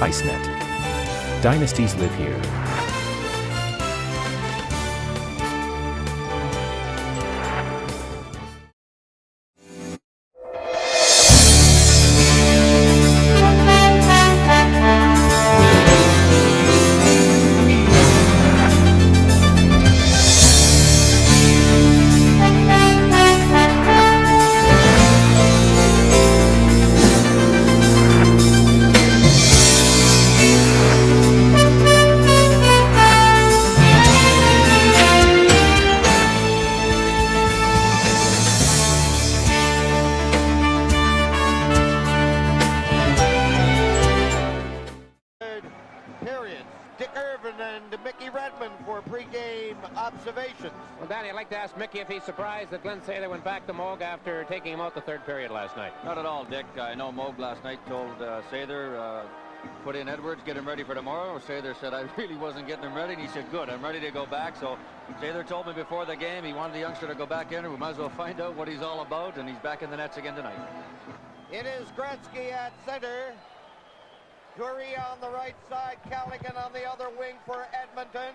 ICENET. Dynasties live here. For pre-game observations. Well, Danny, I'd like to ask Mickey if he's surprised that Glenn Sather went back to Moog after taking him out the third period last night. Not at all, Dick. I know Moog last night told Sather, put in Edwards, get him ready for tomorrow. Sather said, I really wasn't getting him ready, and he said, good, I'm ready to go back. So Sather told me before the game he wanted the youngster to go back in, and we might as well find out what he's all about, and he's back in the nets again tonight. It is Gretzky at center. Dury on the right side, Callaghan on the other wing for Edmonton.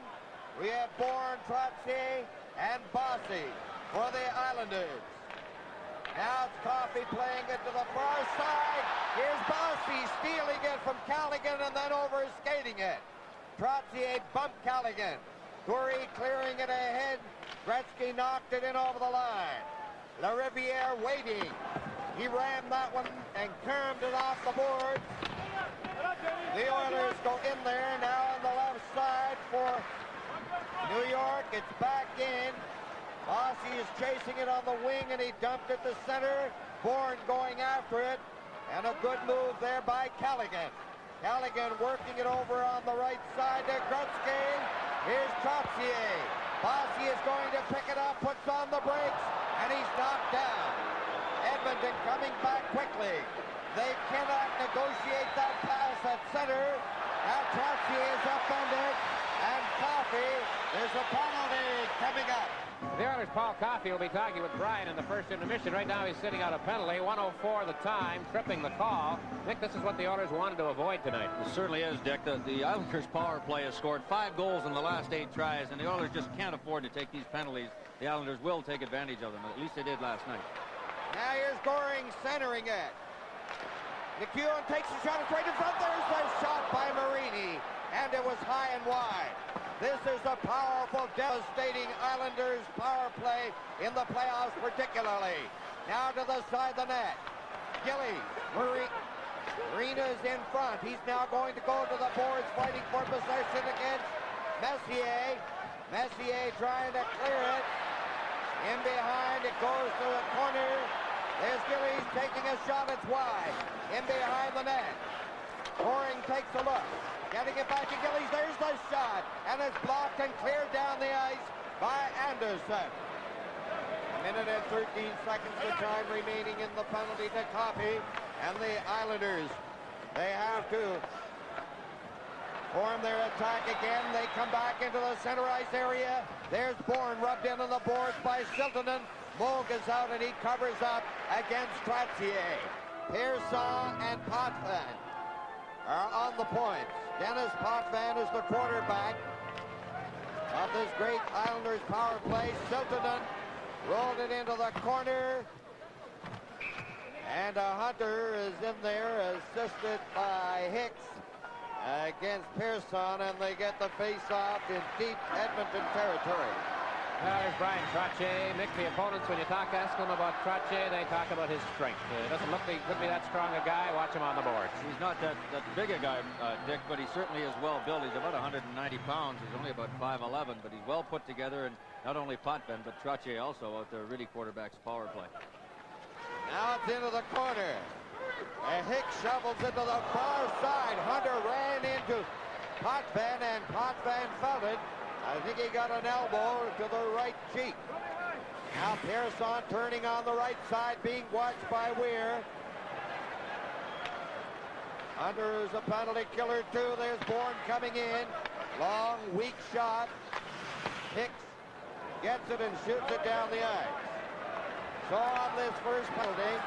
We have Bourne, Trottier, and Bossy for the Islanders. Now it's Coffey playing it to the far side. Here's Bossy stealing it from Callaghan and then over skating it. Trottier bumped Callaghan. Dury clearing it ahead. Gretzky knocked it in over the line. LaRiviere waiting. He rammed that one and curved it off the board. The Oilers go in there now on the left side for New York. It's back in. Bossy is chasing it on the wing, and he dumped it to center. Bourne going after it, and a good move there by Callaghan. Callaghan working it over on the right side to Gretzky. Here's Trottier. Bossy is going to pick it up, puts on the brakes, and he's knocked down. Edmonton coming back quickly. They cannot negotiate that pass at center. Now Trottier is upended, and Coffey, there's a penalty coming up. The Oilers' Paul Coffey will be talking with Brian in the first intermission. Right now he's sitting out a penalty, 1:04 the time, tripping the call. Nick, this is what the Oilers wanted to avoid tonight. It certainly is, Dick. The Islanders' power play has scored 5 goals in the last 8 tries, and the Oilers just can't afford to take these penalties. The Islanders will take advantage of them. At least they did last night. Now here's Goring centering it. McEwen takes the shot straight in front. There's a shot by Marini, and it was high and wide. This is a powerful, devastating Islanders power play in the playoffs particularly. Now to the side of the net. Gillies, Marina's in front. He's now going to go to the boards fighting for possession against Messier. Messier trying to clear it. In behind, it goes to the corner. There's Gillies taking a shot. It's wide. In behind the net. Goring takes a look. Getting it back to Gillies. There's the shot. And it's blocked and cleared down the ice by Anderson. A minute and 13 seconds of time remaining in the penalty to Coffey. And the Islanders, they have to form their attack again. They come back into the center ice area. There's Bourne rubbed into the boards by Siltanen. Moog is out and he covers up against Trottier. Pearson and Potvin are on the points. Dennis Potvin is the quarterback of this great Islanders power play. Siltanen rolled it into the corner. And Hunter is in there, assisted by Hicks against Pearson, and they get the face-off in deep Edmonton territory. Well, there's Brian Trottier. Mick, the opponents, when you ask them about Trottier, they talk about his strength. Doesn't look like he could be that strong a guy. Watch him on the board. He's not that big a guy, Dick, but he certainly is well built. He's about 190 pounds. He's only about 5'11", but he's well put together, and not only Potvin, but Trottier also out there really quarterbacks power play. Now it's into the corner. And Hicks shovels into the far side. Hunter ran into Potvin, and Potvin felt it. I think he got an elbow to the right cheek. Now Pearson turning on the right side, being watched by Weir. Hunter is a penalty killer too. There's Bourne coming in. Long, weak shot. Hicks gets it and shoots it down the ice. So on this first penalty,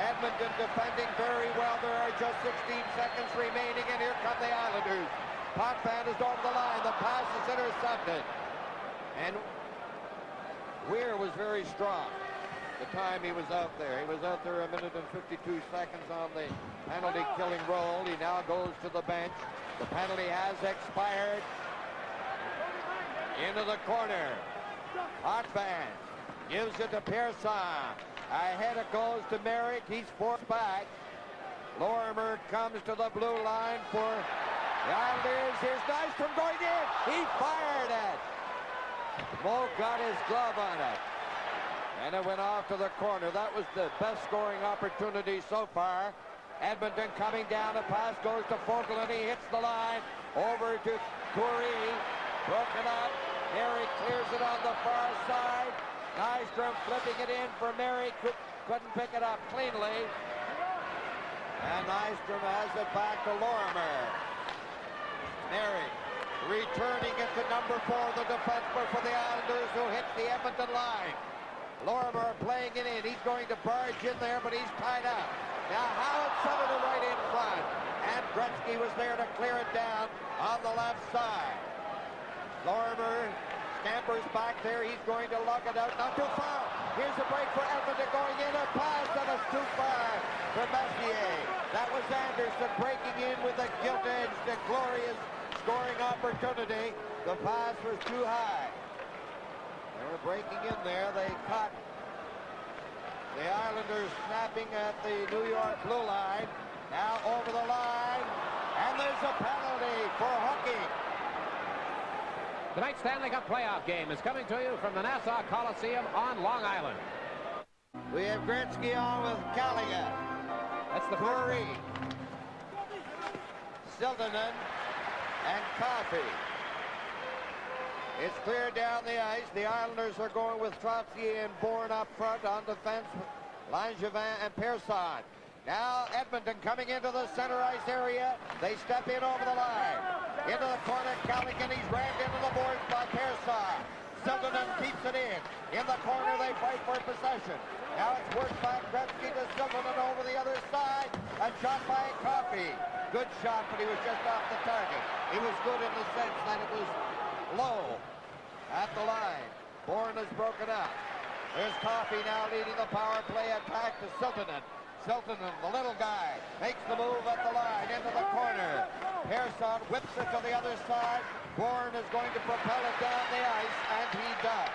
Edmonton defending very well. There are just 16 seconds remaining, and here come the Islanders. Potvin is over the line. The pass is intercepted. And Weir was very strong the time he was out there. He was out there 1 minute and 52 seconds on the penalty-killing roll. He now goes to the bench. The penalty has expired. Into the corner. Potvin gives it to Pearson. Ahead it goes to Merrick. He's forced back. Lorimer comes to the blue line for the Islanders. Here's Nystrom going in. He fired it. Mo got his glove on it. And it went off to the corner. That was the best scoring opportunity so far. Edmonton coming down. A pass goes to Fogle, and he hits the line. Over to Coury. Broken up. Merrick clears it on the far side. Nystrom flipping it in for Merrick. Couldn't pick it up cleanly. And Nystrom has it back to Lorimer. Merrick returning it to number 4, the defenseman for the Islanders, who hits the Edmonton line. Lorimer playing it in. He's going to barge in there, but he's tied up. Now Howard Sutherland right in front. And Gretzky was there to clear it down on the left side. Lorimer scampers back there. He's going to lug it out. Not too far. Here's a break for Edmonton going in. A pass that is too far for Messier. That was Anderson breaking in with a gilt-edged, a glorious scoring opportunity. The pass was too high. They were breaking in there. They caught the Islanders snapping at the New York blue line. Now over the line. And there's a penalty for hooking. Tonight's Stanley Cup playoff game is coming to you from the Nassau Coliseum on Long Island. We have Gretzky on with Callaghan. That's the Coury, Siltanen, and Coffey. It's cleared down the ice. The Islanders are going with Trottier and Bourne up front on defense. Langevin and Pearson. Now Edmonton coming into the center ice area. They step in over the line. Into the corner, Callaghan. He's rammed into the boards by Pearson. Siltanen keeps it in. In the corner, they fight for possession. Now it's worked by Gretzky to Siltanen over the other side. A shot by Coffey. Good shot, but he was just off the target. He was good in the sense that it was low at the line. Bourne is broken up. There's Coffey now leading the power play attack to Siltanen. Siltanen, the little guy, makes the move at the line into the corner. Pearson whips it to the other side. Bourne is going to propel it down the ice, and he does.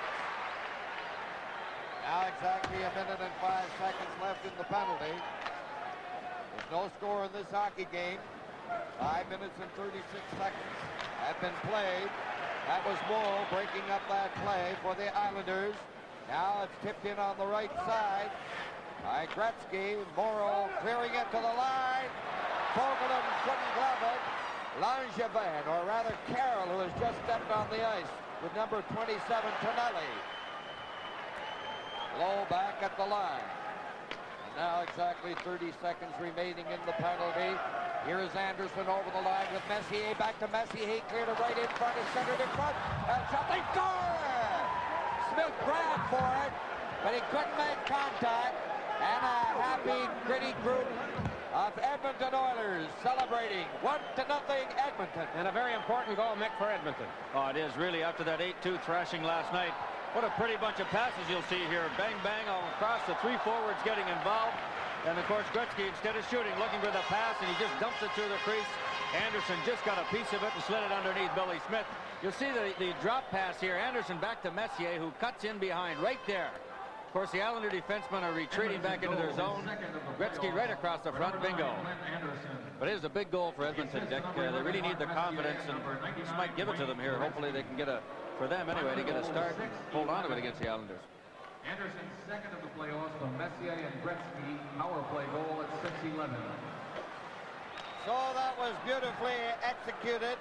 Now exactly 1 minute and 5 seconds left in the penalty. There's no score in this hockey game. 5 minutes and 36 seconds have been played. That was Moe breaking up that play for the Islanders. Now it's tipped in on the right side by Gretzky. Morrow clearing it to the line. Fogelin couldn't glove it. Langevin, or rather Carroll, who has just stepped on the ice with number 27, Tonelli. Low back at the line. And now exactly 30 seconds remaining in the penalty. Here is Anderson over the line with Messier. Back to Messier. He cleared it right in front. Is centered in front. And shot. They score! Smith grabbed for it, but he couldn't make contact. And a happy, gritty group of Edmonton Oilers celebrating 1-0 Edmonton. And a very important goal, Mick, for Edmonton. Oh, it is really after that 8-2 thrashing last night. What a pretty bunch of passes you'll see here. Bang, bang, all across. The 3 forwards getting involved. And, of course, Gretzky, instead of shooting, looking for the pass, and he just dumps it through the crease. Anderson just got a piece of it and slid it underneath Billy Smith. You'll see the drop pass here. Anderson back to Messier, who cuts in behind right there. Of course, the Islander defensemen are retreating back into their zone. Gretzky right across the front. Bingo. But it is a big goal for Edmonton, Dick. They really need the confidence, and this might give it to them here. Hopefully they can get a, for them anyway, to get a start and hold on to it against the Islanders. Anderson's second of the playoffs from Messier and Gretzky. Power play goal at 6:11. So that was beautifully executed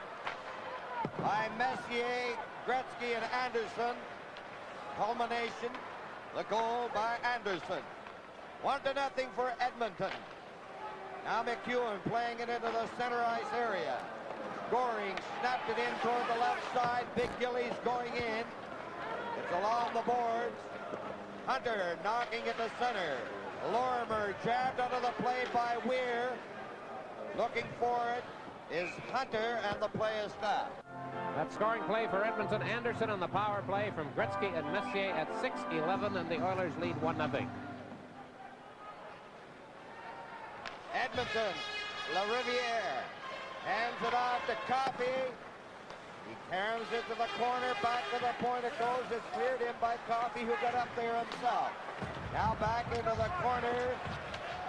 by Messier, Gretzky, and Anderson. Culmination, the goal by Anderson. 1-0 for Edmonton. Now McEwen playing it into the center ice area. Goring snapped it in toward the left side. Big Gillies going in. It's along the boards. Hunter knocking it to center. Lorimer jabbed out of the play by Weir. Looking for it is Hunter, and the play is stopped. That scoring play for Edmonton. Anderson on the power play from Gretzky and Messier at 6:11, and the Oilers lead 1-0. Edmonton, LaRiviere hands it off to Coffey. He carries it to the corner, back to the point it goes. It's cleared in by Coffey, who got up there himself. Now back into the corner,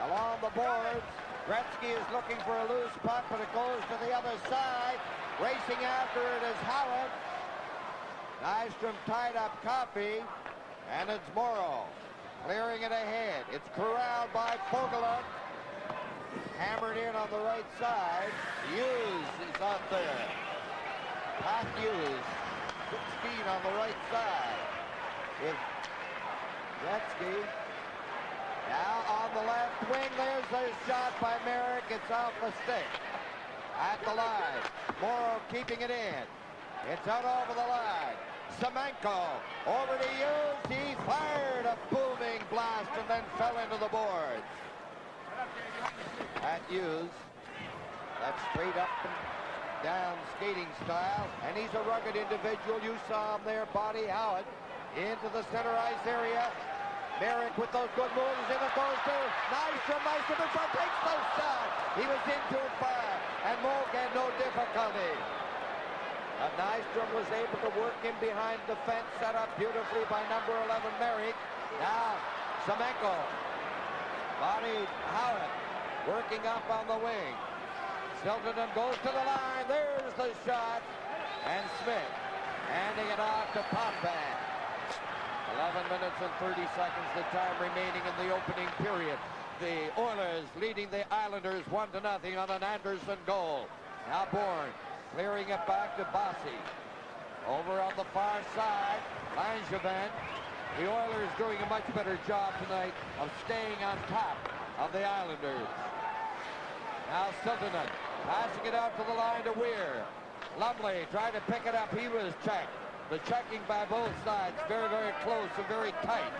along the boards. Gretzky is looking for a loose puck, but it goes to the other side. Racing after it is Howard. Nystrom tied up Coffey, and it's Morrow clearing it ahead. It's corralled by Fogelin. Hammered in on the right side. Hughes is out there. Pat Hughes, 16 on the right side with Gretzky. Now on the left wing, there's a shot by Merrick. It's off the stick. At the line, Morrow keeping it in. It's out over the line. Semenko over to Hughes. He fired a booming blast and then fell into the boards. Pat Hughes, that's straight up and down skating style, and he's a rugged individual. You saw him there, body Howard into the center ice area. Merrick with those good moves, and it goes to Nystrom. Nystrom in front, takes the shot. He was into it fire, and Moog had no difficulty. But Nystrom was able to work in behind the fence, set up beautifully by number 11 Merrick. Now Semenko, body Howard, working up on the wing. Silverton goes to the line. There's the shot. And Smith handing it off to Potvin. 11 minutes and 30 seconds, the time remaining in the opening period. The Oilers leading the Islanders 1-0 on an Anderson goal. Now Bourne clearing it back to Bossy. Over on the far side, Langevin. The Oilers doing a much better job tonight of staying on top of the Islanders. Now Siltanen passing it out to the line to Weir. Lumley tried to pick it up. He was checked. The checking by both sides very, very close and very tight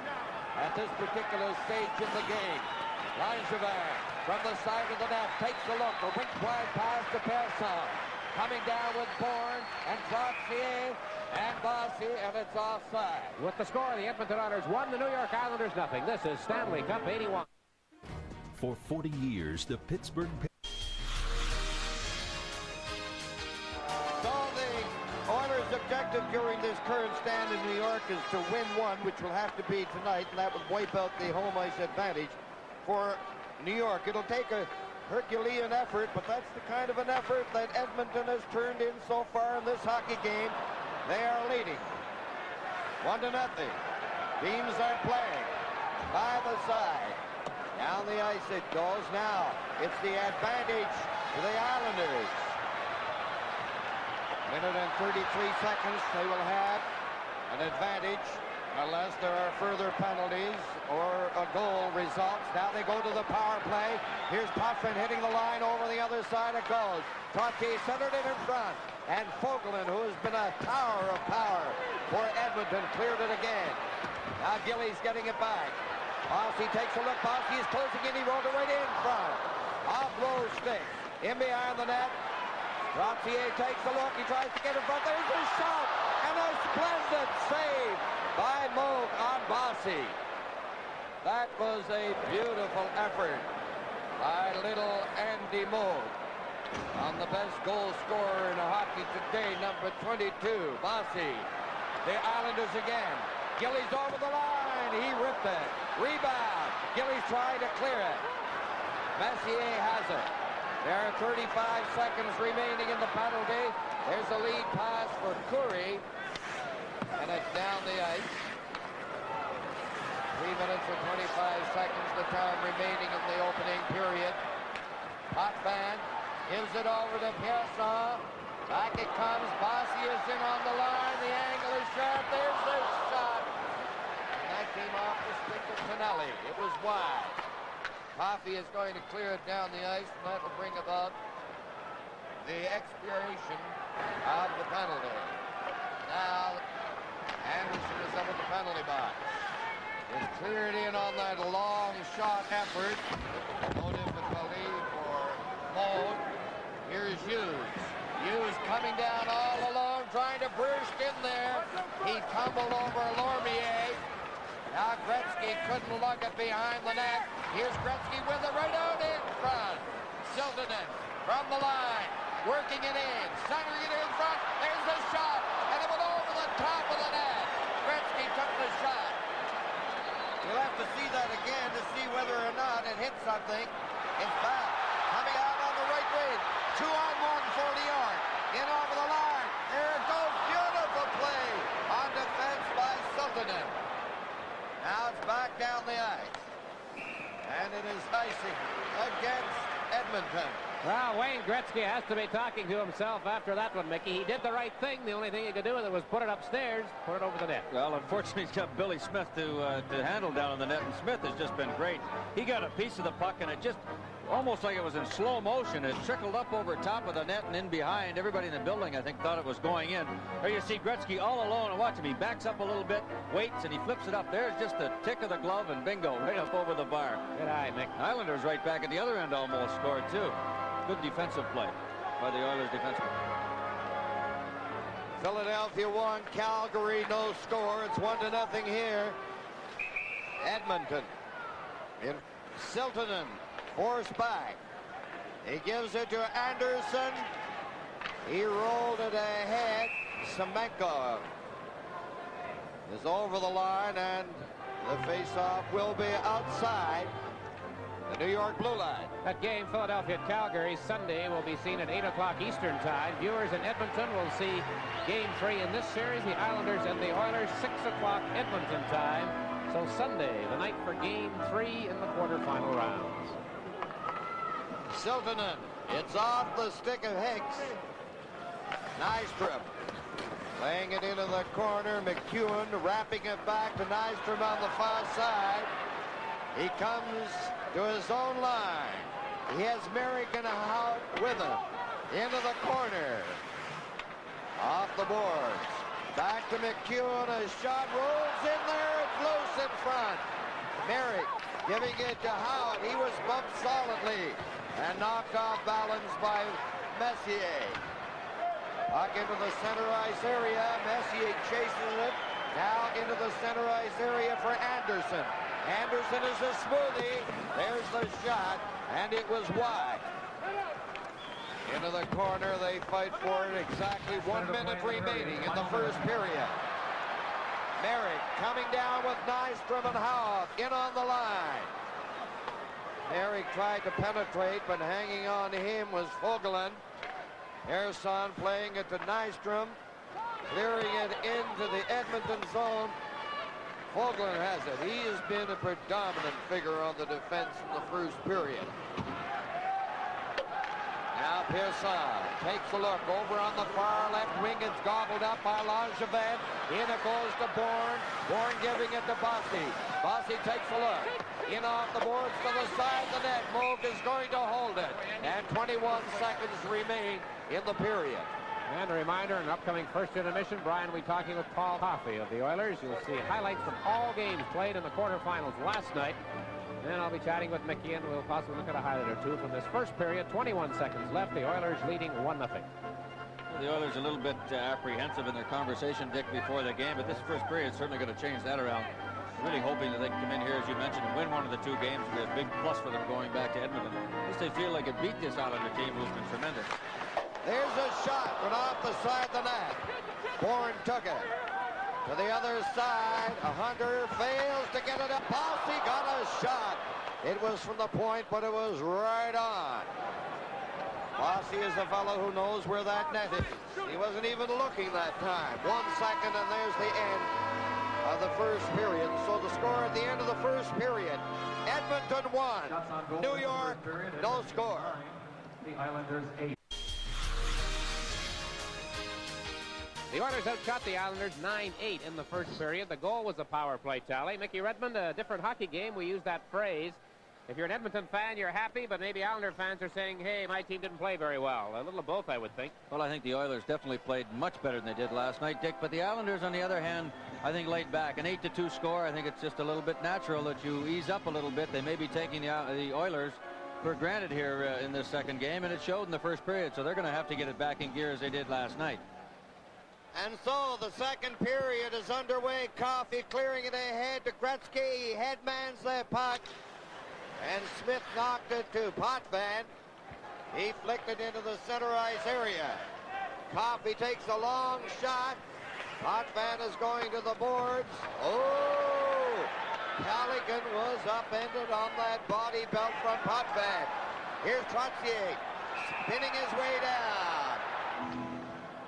at this particular stage in the game. Langevin from the side of the net takes a look. A wink wide pass to Persson. Coming down with Bourne and Trottier and Bossy, and it's offside. With the score, the Edmonton Oilers 1, the New York Islanders 0. This is Stanley Cup 81. For 40 years, the Pittsburgh So the Oilers' objective during this current stand in New York is to win one, which will have to be tonight, and that would wipe out the home ice advantage for New York. It'll take a Herculean effort, but that's the kind of an effort that Edmonton has turned in so far in this hockey game. They are leading 1-0. Teams are playing by the side. Down the ice it goes now. It's the advantage to the Islanders. Minute and 33 seconds. They will have an advantage unless there are further penalties or a goal results. Now they go to the power play. Here's Potvin hitting the line over the other side. It goes. Trottier centered it in front. And Fogelin, who has been a tower of power for Edmonton, cleared it again. Now Gillies getting it back. Bossy takes a look. Bossy is closing in. He rolled it right in front. Off low stick. In behind the net. Trottier takes a look. He tries to get in front. There's a shot. And a splendid save by Moog on Bossy. That was a beautiful effort by little Andy Moog on the best goal scorer in hockey today, number 22, Bossy. The Islanders again. Gillies over the line. He ripped it. Rebound. Gillies trying to clear it. Messier has it. There are 35 seconds remaining in the penalty. There's a lead pass for Curry. And it's down the ice. 3 minutes and 25 seconds, the time remaining in the opening period. Potvin gives it over to Persson. Back it comes. Bossy is in on the line. The angle is sharp. There's the shot. And that came off the stick of Pinelli. It was wide. Coffey is going to clear it down the ice, and that will bring about the expiration of the penalty. Now, Anderson is up at the penalty box. Just cleared in on that long shot effort. No difficulty for Mode. Here's Hughes. Hughes coming down all alone, trying to burst in there. He tumbled over Lormier. Now Gretzky couldn't lug it behind the net. Here's Gretzky with it right out in front. Siltanen from the line, working it in, centering it in front. There's the shot, and it went over the top of the net. Gretzky took the shot. You'll have to see that again to see whether or not it hit something. It's back, coming out on the right wing. 2-on-1 for New York. In over the line. There it goes. Beautiful play on defense by Siltanen. Now it's back down the ice. And it is icing against Edmonton. Well, Wayne Gretzky has to be talking to himself after that one, Mickey. He did the right thing. The only thing he could do with it was put it upstairs, put it over the net. Well, unfortunately, he's got Billy Smith to handle down on the net, and Smith has just been great. He got a piece of the puck, and it just almost like it was in slow motion. It trickled up over top of the net and in behind. Everybody in the building, I think, thought it was going in. There you see Gretzky all alone, and watch him. He backs up a little bit, waits, and he flips it up. There's just a tick of the glove, and bingo, right up over the bar. Good eye, Mick. Islanders right back at the other end almost scored, too. Good defensive play by the Oilers defenseman. Philadelphia 1, Calgary no score. It's 1-0 here. Edmonton. In Siltanen forced back. He gives it to Anderson. He rolled it ahead. Semenko is over the line, and the faceoff will be outside the New York blue line. That game, Philadelphia-Calgary, Sunday, will be seen at 8 o'clock Eastern time. Viewers in Edmonton will see Game 3 in this series, the Islanders and the Oilers, 6 o'clock Edmonton time. So Sunday, the night for Game 3 in the quarterfinal rounds. Siltanen, it's off the stick of Hicks. Nystrom laying it into the corner. McEwen wrapping it back to Nystrom on the far side. He comes to his own line. He has Merrick and Hout with him. Into the corner. Off the boards. Back to McEwen. A shot rolls in there. It's loose in front. Merrick giving it to Hout. He was bumped solidly and knocked off balance by Messier. Puck into the center ice area. Messier chases it. Now into the center ice area for Anderson. Anderson is a smoothie. There's the shot, and it was wide. Into the corner, they fight for it. Exactly 1 minute remaining in the first period. Merrick coming down with Nystrom and Howe in on the line. Merrick tried to penetrate, but hanging on to him was Fogelin. Ersan playing it to Nystrom, clearing it into the Edmonton zone. Fogelin has it. He has been a predominant figure on the defense in the first period. Now Pearson takes a look over on the far left wing. It's gobbled up by Langevin. In it goes to Bourne. Bourne giving it to Bossy. Bossy takes a look. In off the boards to the side of the net. Moog is going to hold it. And 21 seconds remain in the period. And a reminder, an upcoming first intermission, Brian will be talking with Paul Coffey of the Oilers. You'll see highlights from all games played in the quarterfinals last night. And I'll be chatting with Mickey, and we'll possibly look at a highlight or two from this first period. 21 seconds left. The Oilers leading 1-0. The Oilers a little bit apprehensive in their conversation, Dick, before the game, but this first period is certainly going to change that around. Really hoping that they can come in here, as you mentioned, and win one of the two games. It'll be a big plus for them going back to Edmonton. At least they feel like it beat this Islander team, who's been tremendous. There's a shot, but off the side of the net. Bourne took it. To the other side, Hunter fails to get it up. Bossy got a shot. It was from the point, but it was right on. Bossy is a fellow who knows where that net is. He wasn't even looking that time. 1 second, and there's the end of the first period. So the score at the end of the first period, Edmonton 1, New York no score. The Islanders 8. The Oilers outshot the Islanders 9-8 in the first period. The goal was a power play tally. Mickey Redmond, a different hockey game. We use that phrase. If you're an Edmonton fan, you're happy, but maybe Islander fans are saying, hey, my team didn't play very well. A little of both, I would think. Well, I think the Oilers definitely played much better than they did last night, Dick. But the Islanders, on the other hand, I think laid back. An 8-2 score, I think it's just a little bit natural that you ease up a little bit. They may be taking the Oilers for granted here in this second game, and it showed in the first period. So they're going to have to get it back in gear as they did last night. And so the second period is underway. Coffey clearing it ahead to Gretzky. He headmans the puck. And Smith knocked it to Potvin. He flicked it into the center ice area. Coffey takes a long shot. Potvin is going to the boards. Oh! Callaghan was upended on that body belt from Potvin. Here's Trottier spinning his way down.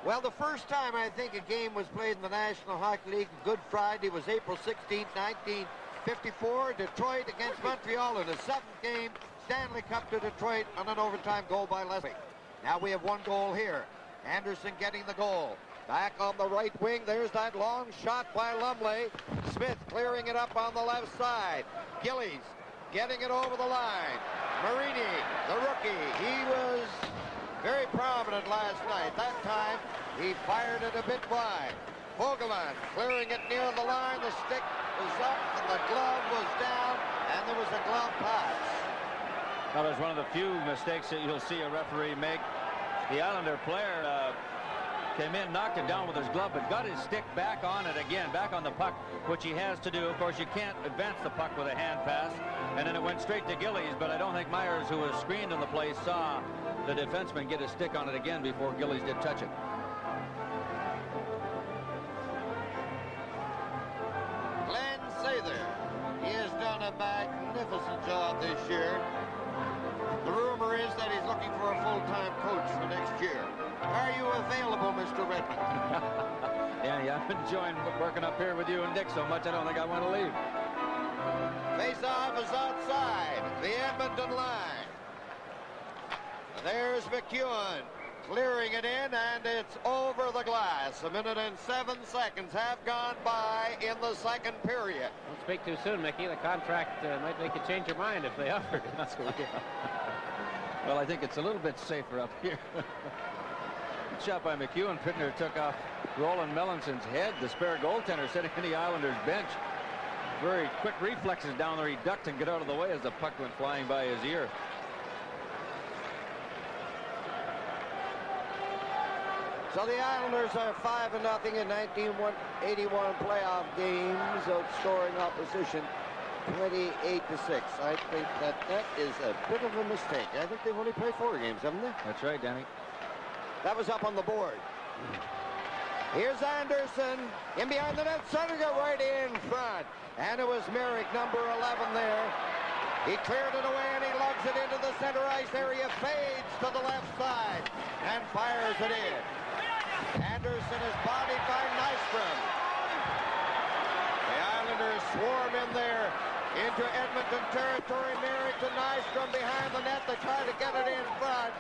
Well, the first time I think a game was played in the National Hockey League, Good Friday, was April 16, 1954, Detroit against Montreal in the 7th game, Stanley Cup to Detroit on an overtime goal by Leslie. Now we have one goal here. Anderson getting the goal. Back on the right wing, there's that long shot by Lumley. Smith clearing it up on the left side. Gillies getting it over the line. Marini, the rookie, he was very prominent last night. That time, he fired it a bit wide. Vogelin clearing it near the line. The stick was up and the glove was down, and there was a glove pass. That was one of the few mistakes that you'll see a referee make. The Islander player came in, knocked it down with his glove, but got his stick back on it again, back on the puck, which he has to do. Of course, you can't advance the puck with a hand pass, and then it went straight to Gillies, but I don't think Myers, who was screened in the play, saw the defenseman get his stick on it again before Gillies did touch it. Glenn Sather, he has done a magnificent job this year. The rumor is that he's looking for a full-time coach for next year. Are you available, Mr. Redmond? Yeah, I'm enjoying working up here with you and Dick so much I don't think I want to leave. Face-off is outside the Edmonton line. There's McEwen clearing it in, and it's over the glass. 1 minute and 7 seconds have gone by in the second period. Don't speak too soon, Mickey. The contract might make you change your mind if they offered it. Well, I think it's a little bit safer up here. Shot by McEwen. Pittner took off Roland Mellanson's head. The spare goaltender sitting in the Islanders bench. Very quick reflexes down there. He ducked and got out of the way as the puck went flying by his ear. So the Islanders are 5-0 in 1981 playoff games, outscoring opposition 28-6. I think that is a bit of a mistake. I think they've only played 4 games, haven't they? That's right, Danny. That was up on the board. Here's Anderson in behind the net, setting it right in front. And it was Merrick, number 11 there. He cleared it away and he lugs it into the center ice area, fades to the left side and fires it in. Anderson is bodied by Nystrom. The Islanders swarm in there into Edmonton territory. Merrick to Nystrom behind the net. They try to get it in front.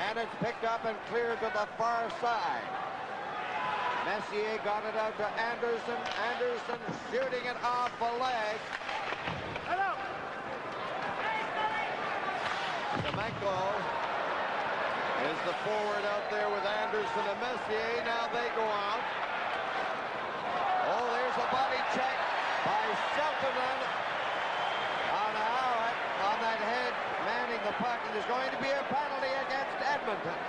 And it's picked up and cleared to the far side. Messier got it out to Anderson. Anderson shooting it off the leg. Semenko is the forward out there with Anderson and Messier. Now they go out. Oh, there's a body check by Shelton on Howard on that head, manning the puck, and there's going to be a penalty against Edmonton.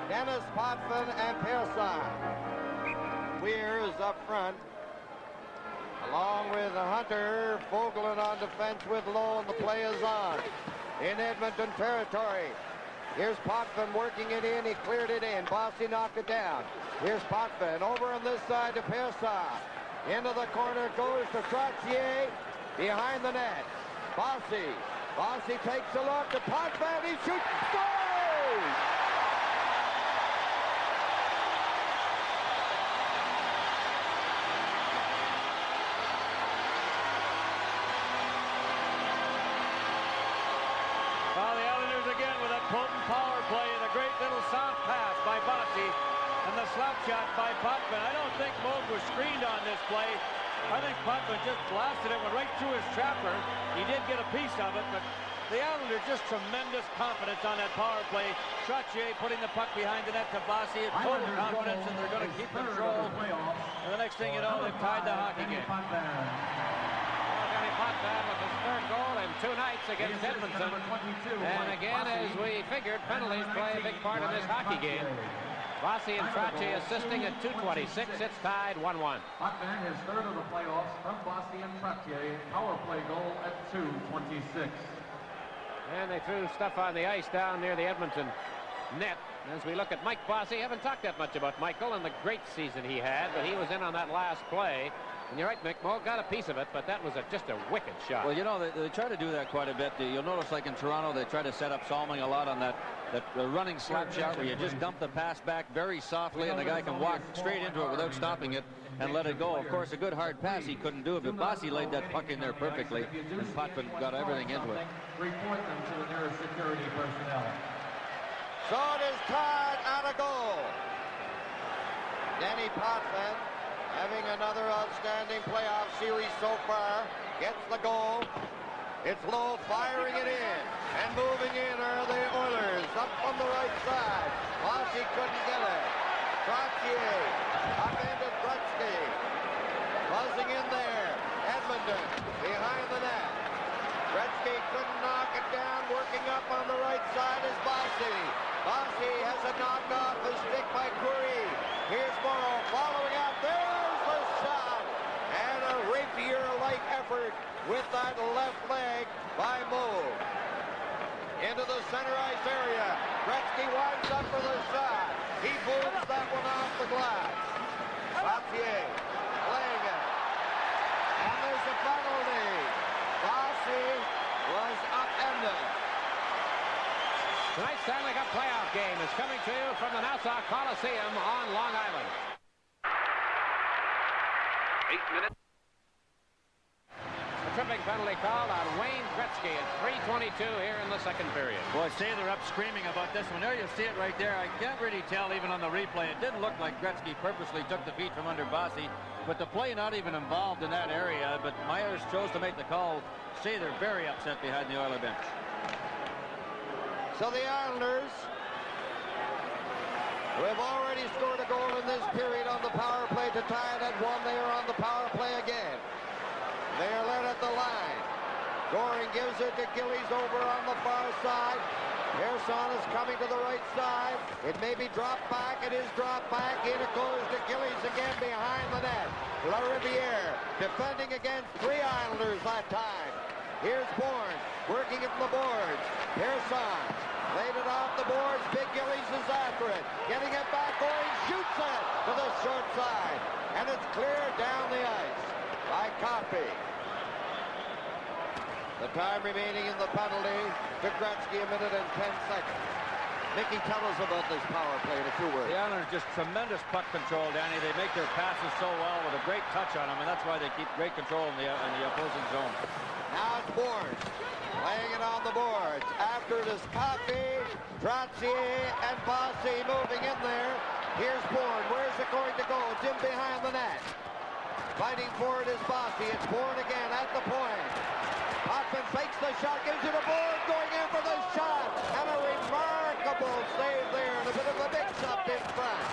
Dennis Potvin and Pearson. Weir is up front, along with Hunter. Vogelin on defense with Lowe, and the play is on in Edmonton territory. Here's Potvin working it in. He cleared it in. Bossy knocked it down. Here's Potvin over on this side to Pearson. Into the corner goes to Trottier behind the net. Bossy takes a look to Potvin. He shoots. Scores! Well, the Islanders again with a potent power play and a great little soft pass by Bossy and the slap shot by Potvin. I don't think Moog was screened on this play. I think Potvin just blasted it, went right through his trapper. He did get a piece of it, but The Islanders just tremendous confidence on that power play. Trottier putting the puck behind the net to Bossy. Total confidence that they're going to keep control. And the next thing you know, they've tied the hockey game. Danny Potvin with his third goal in 2 nights against Edmonton. And again, as we figured, penalties play a big part in this hockey game. Bossy and Trottier assisting at 2:26. It's tied 1-1. Potvin, his third of the playoffs from Bossy and Trottier. Power play goal at 2:26. And they threw stuff on the ice down near the Edmonton net. As we look at Mike Bossy, haven't talked that much about Michael and the great season he had, but he was in on that last play. And you're right, Mick, Mo got a piece of it, but that was just a wicked shot. Well, you know, they try to do that quite a bit. You'll notice, like in Toronto, they try to set up Salming a lot on that running slap shot where you just dump the pass back very softly and the guy can walk straight into it without stopping it and let it go. Of course, a good hard pass, he couldn't do it, but Bossy laid that puck in there perfectly, and Potvin got everything into it. Report them to the nearest security personnel. So it is tied at a goal. Danny Potvin, having another outstanding playoff series so far, gets the goal. It's low, firing it in, and moving in are the Oilers up from the right side. Bossy couldn't get it. Trottier, upended Gretzky, buzzing in there. Edmonton behind the net. Gretzky couldn't knock it down. Working up on the right side is Bossy. Bossy has a knock off the stick by Curry. Here's Morrow following up. There's the shot. And a rapier-like effort with that left leg by Moe. Into the center ice area. Gretzky winds up for the shot. He moves that one off the glass. Trottier playing it. And there's a penalty. Bossy was upended. Tonight's Stanley Cup playoff game is coming to you from the Nassau Coliseum on Long Island. 8 minutes. A tripping penalty called on Wayne Gretzky at 3:22 here in the second period. Boy, Sather up screaming about this one. There you see it right there. I can't really tell even on the replay. It didn't look like Gretzky purposely took the feet from under Bossy, but the play not even involved in that area. But Myers chose to make the call. Sather very upset behind the Oiler bench. So the Islanders, who have already scored a goal in this period on the power play to tie it at 1, they are on the power play again. They are led at the line. Goring gives it to Gillies over on the far side. Pearson is coming to the right side. It may be dropped back. It is dropped back. In it goes to Gillies again behind the net. LaRiviere defending against 3 Islanders that time. Here's Bourne working it from the boards. Pearson laid it off the boards. Big Gillies is after it. Getting it back. Goring shoots it to the short side. And it's cleared down the ice by Coffey. The time remaining in the penalty to Gretzky, 1 minute and 10 seconds. Mickey, tell us about this power play in a few words. The Islanders just tremendous puck control, Danny. They make their passes so well with a great touch on them, and that's why they keep great control in the opposing zone. Now it's Bourne laying it on the boards. After it is Coffey, Trottier, and Bossy moving in there. Here's Bourne. Where's it going to go? It's in behind the net. Fighting for it is Bossy. It's Bourne again at the point. Potvin fakes the shot, gives it a Bourne, going in for the shot. And a remarkable save there, and a bit of a mix-up in front.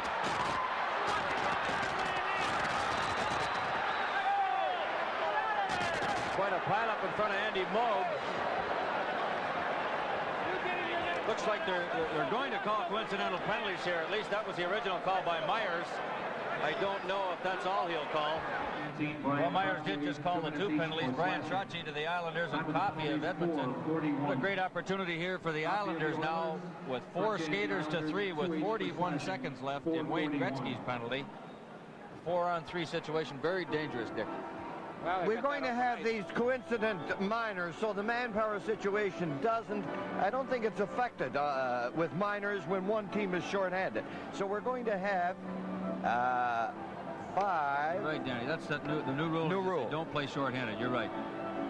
Quite a pile-up in front of Andy Moe. Looks like they're going to call coincidental penalties here. At least that was the original call by Myers. I don't know if that's all he'll call. Well, Myers did just call the 2 penalties. Brian Trottier to the Islanders and Coffey of Edmonton. What a great opportunity here for the Islanders now with 4 skaters to 3 with 41 seconds left in Wayne Gretzky's penalty. 4-on-3 situation. Very dangerous, Dick. Well, we're going to have these coincident minors, so the manpower situation I don't think it's affected with minors when one team is shorthanded. So we're going to have 5. Right, Danny. That's the new rule. New rule. Don't play shorthanded. You're right.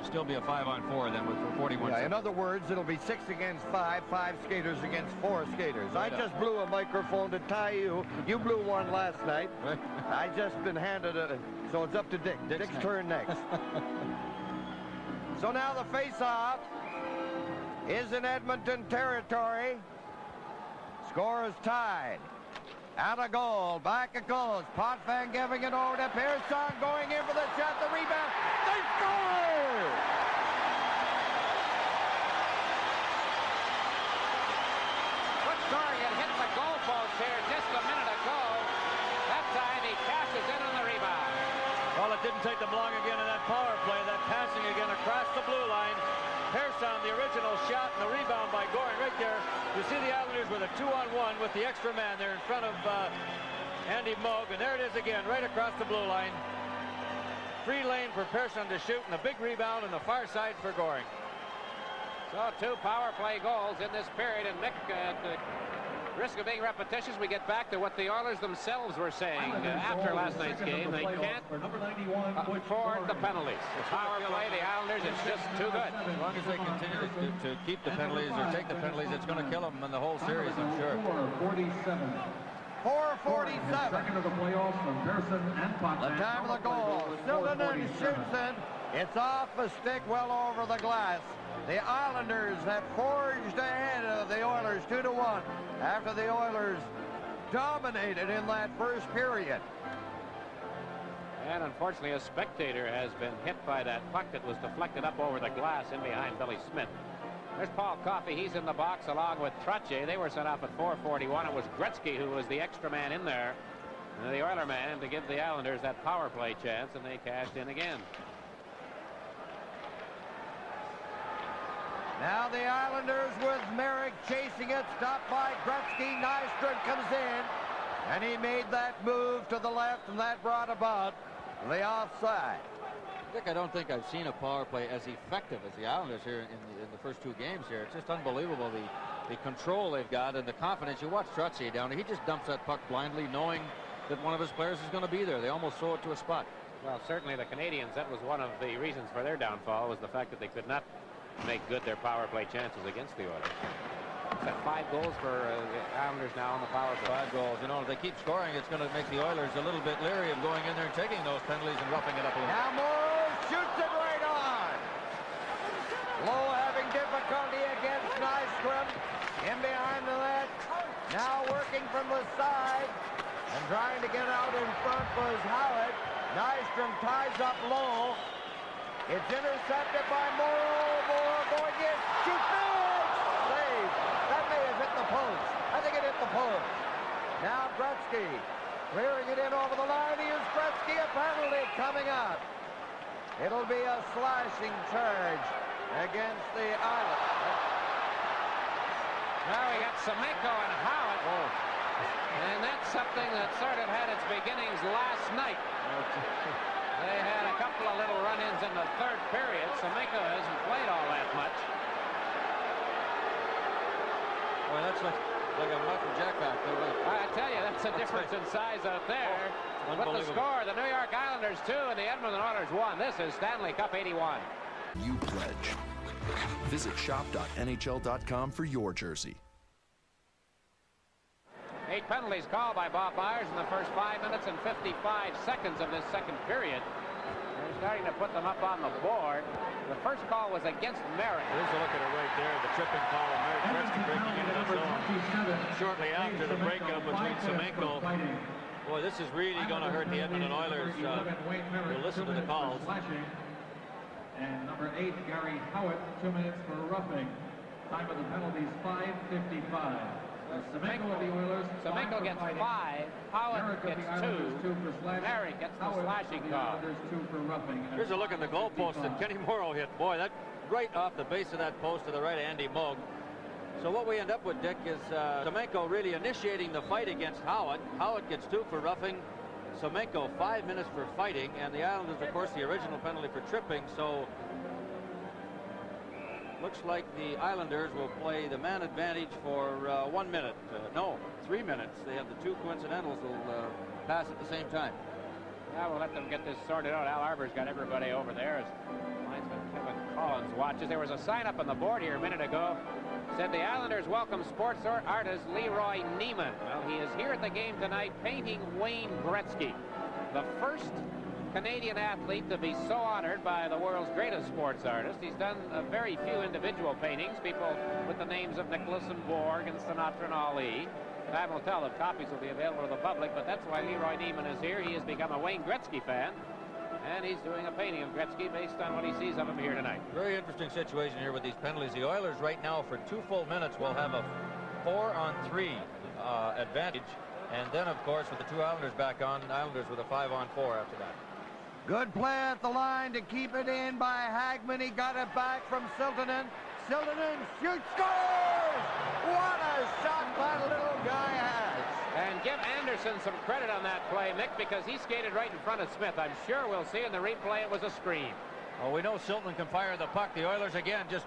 Still be a 5-on-4 then with 41 seconds. In other words, it'll be 6 against 5, 5 skaters against 4 skaters. Right, I just blew a microphone to tie you. You blew one last night. Right. I just been handed so it's up to Dick. Dick's turn next. So now the face-off is in Edmonton territory. Score is tied. And a goal. Back it goes. Potvin giving it over to Pearson. Going in for the shot. The rebound. They score! Sorry, it hit the goalpost here just a minute ago. That time he cashes in on the rebound. Well, it didn't take them long again in that power play. That passing again across the blue line. Pearson, the original shot, and the rebound by Goring right there. You see the Islanders with a 2-on-1 with the extra man there in front of Andy Moog. And there it is again, right across the blue line. Free lane for Pearson to shoot, and a big rebound on the far side for Goring. So 2 power play goals in this period, and Mick, at the risk of being repetitious, we get back to what the Oilers themselves were saying after last night's game. They can't afford the penalties. The power play, the Islanders, it's just too good. As long as they continue to keep the penalties or take the penalties, it's going to kill them in the whole series, I'm sure. 4:47. Second of the playoffs from Pearson and Potvin. The time of the goal. Silverman shoots it. It's off the stick, well over the glass. The Islanders have forged ahead of the Oilers 2-1 after the Oilers dominated in that first period. And unfortunately, a spectator has been hit by that puck that was deflected up over the glass in behind Billy Smith. There's Paul Coffey. He's in the box along with Trottier. They were sent off at 4:41. It was Gretzky who was the extra man in there, the Oiler man, to give the Islanders that power play chance, and they cashed in again. Now the Islanders with Merrick chasing it, stopped by Gretzky. Nystrom comes in, and he made that move to the left, and that brought about the offside. Dick, I don't think I've seen a power play as effective as the Islanders here in the first 2 games here. It's just unbelievable, the control they've got and the confidence. You watch Trottier down there. He just dumps that puck blindly, knowing that one of his players is going to be there. They almost throw it to a spot. Well, certainly the Canadians, that was one of the reasons for their downfall, was the fact that they could not make good their power play chances against the Oilers. Is that 5 goals for the Islanders now on the power play? 5 goals. You know, if they keep scoring, it's going to make the Oilers a little bit leery of going in there and taking those penalties and roughing it up a little. Now Morrow shoots it right on. Lowe having difficulty against Nystrom. In behind the net. Now working from the side. And trying to get out in front was Howard. Nystrom ties up Lowe. It's intercepted by Morrow. Morrow going in. Shoots big. Save. That may have hit the post. I think it hit the post. Now Gretzky clearing it in over the line. Here's Gretzky. A penalty coming up. It'll be a slashing charge against the Islanders. Now we got Semenko and Howard. Oh. And that's something that sort of had its beginnings last night. They had a couple of little run-ins in the 3rd period. Semenko hasn't played all that much. Boy, that's like a Michael Jackback. I tell you, that's a difference in size out there. But the score, the New York Islanders 2 and the Edmonton Oilers 1. This is Stanley Cup 81. You pledge. Visit shop.nhl.com for your jersey. 8 penalties called by Bob Myers in the first 5 minutes and 55 seconds of this second period. They're starting to put them up on the board. The first call was against Merrick. Here's a look at it right there. The tripping call of Merrick Gretzky breaking into the zone. Shortly after the breakup between Semenko. Boy, this is really going to hurt the Edmonton Oilers. We'll listen to the calls. And number 8, Gary Howitt, 2 minutes for roughing. Time of the penalties, 5:55. Semenko of the Oilers. Semenko gets 5. Howitt gets 2. Merrick gets the slashing call. 2 for roughing. Here's a look at the goalpost that Kenny Morrow hit. Boy, that right off the base of that post to the right of Andy Moog. So what we end up with, Dick, is Semenko really initiating the fight against Howitt. Howitt gets 2 for roughing. Semenko 5 minutes for fighting, and the Islanders, of course, the original penalty for tripping. So looks like the Islanders will play the man advantage for 1 minute. No, 3 minutes. They have the 2 coincidentals will pass at the same time. Yeah, we'll let them get this sorted out. Al Arbor's got everybody over there as linesman Kevin Collins watches. There was a sign up on the board here a minute ago. Said the Islanders welcome sports artist Leroy Neiman. Well, he is here at the game tonight painting Wayne Gretzky. The first Canadian athlete to be so honored by the world's greatest sports artist. He's done very few individual paintings, people with the names of Nicholas and Borg and Sinatra and Ali. Time will tell if copies will be available to the public, but that's why Leroy Neiman is here. He has become a Wayne Gretzky fan, and he's doing a painting of Gretzky based on what he sees of him here tonight. Very interesting situation here with these penalties. The Oilers right now for 2 full minutes will have a 4-on-3 advantage. And then, of course, with the 2 Islanders back on, Islanders with a 5-on-4 after that. Good play at the line to keep it in by Hagman. He got it back from Siltanen. Siltanen shoots, scores! What a shot that little guy has. And give Anderson some credit on that play, Mick, because he skated right in front of Smith. I'm sure we'll see in the replay it was a screen. Well, we know Siltanen can fire the puck. The Oilers, again, just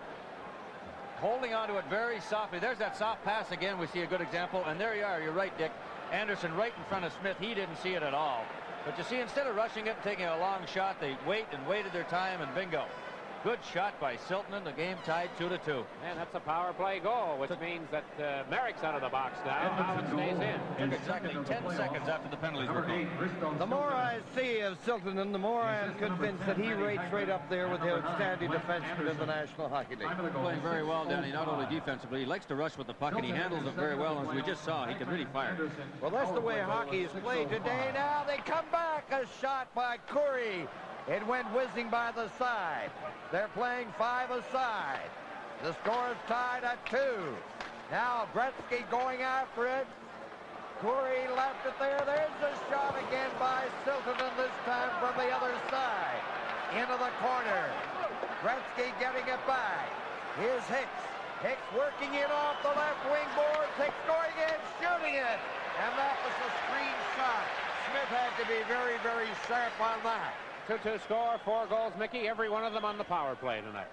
holding on to it very softly. There's that soft pass again. We see a good example. And there you are. You're right, Dick. Anderson right in front of Smith. He didn't see it at all. But you see, instead of rushing it and taking a long shot, they waited their time, and bingo. Good shot by Siltanen. The game tied 2-2. And that's a power play goal, which means that Merrick's out of the box now. Howard stays in. Took exactly 10 seconds after the penalties were called. The more I see of Siltanen, the more I am convinced that he rates right up there with the outstanding defenseman in the National Hockey League. Playing very well, Danny, not only defensively. He likes to rush with the puck, and he handles it very well. As we just saw, he can really fire. Well, that's the way hockey is played today. Now they come back. A shot by Curry. It went whizzing by the side. They're playing 5 aside. The score is tied at 2. Now Gretzky going after it. Curry left it there. There's a shot again by Siltanen, this time from the other side. Into the corner. Gretzky getting it back. Here's Hicks. Hicks working in off the left wing boards. Hicks going in, shooting it. And that was a screen shot. Smith had to be very, very sharp on that. 2-2 score, 4 goals, Mickey, every one of them on the power play tonight.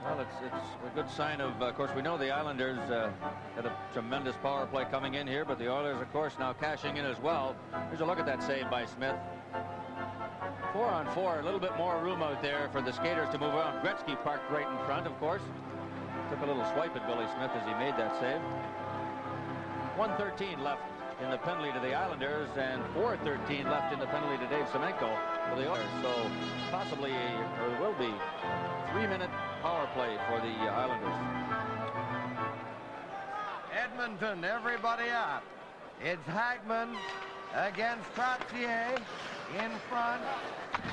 Well, it's a good sign of course, we know the Islanders had a tremendous power play coming in here, but the Oilers, of course, now cashing in as well. Here's a look at that save by Smith. 4-on-4, a little bit more room out there for the skaters to move around. Gretzky parked right in front, of course. Took a little swipe at Billy Smith as he made that save. 1:13 left in the penalty to the Islanders, and 4:13 left in the penalty to Dave Semenko for the Oilers. So possibly, or will be, 3-minute power play for the Islanders. Edmonton, everybody up. It's Hagman against Trottier in front.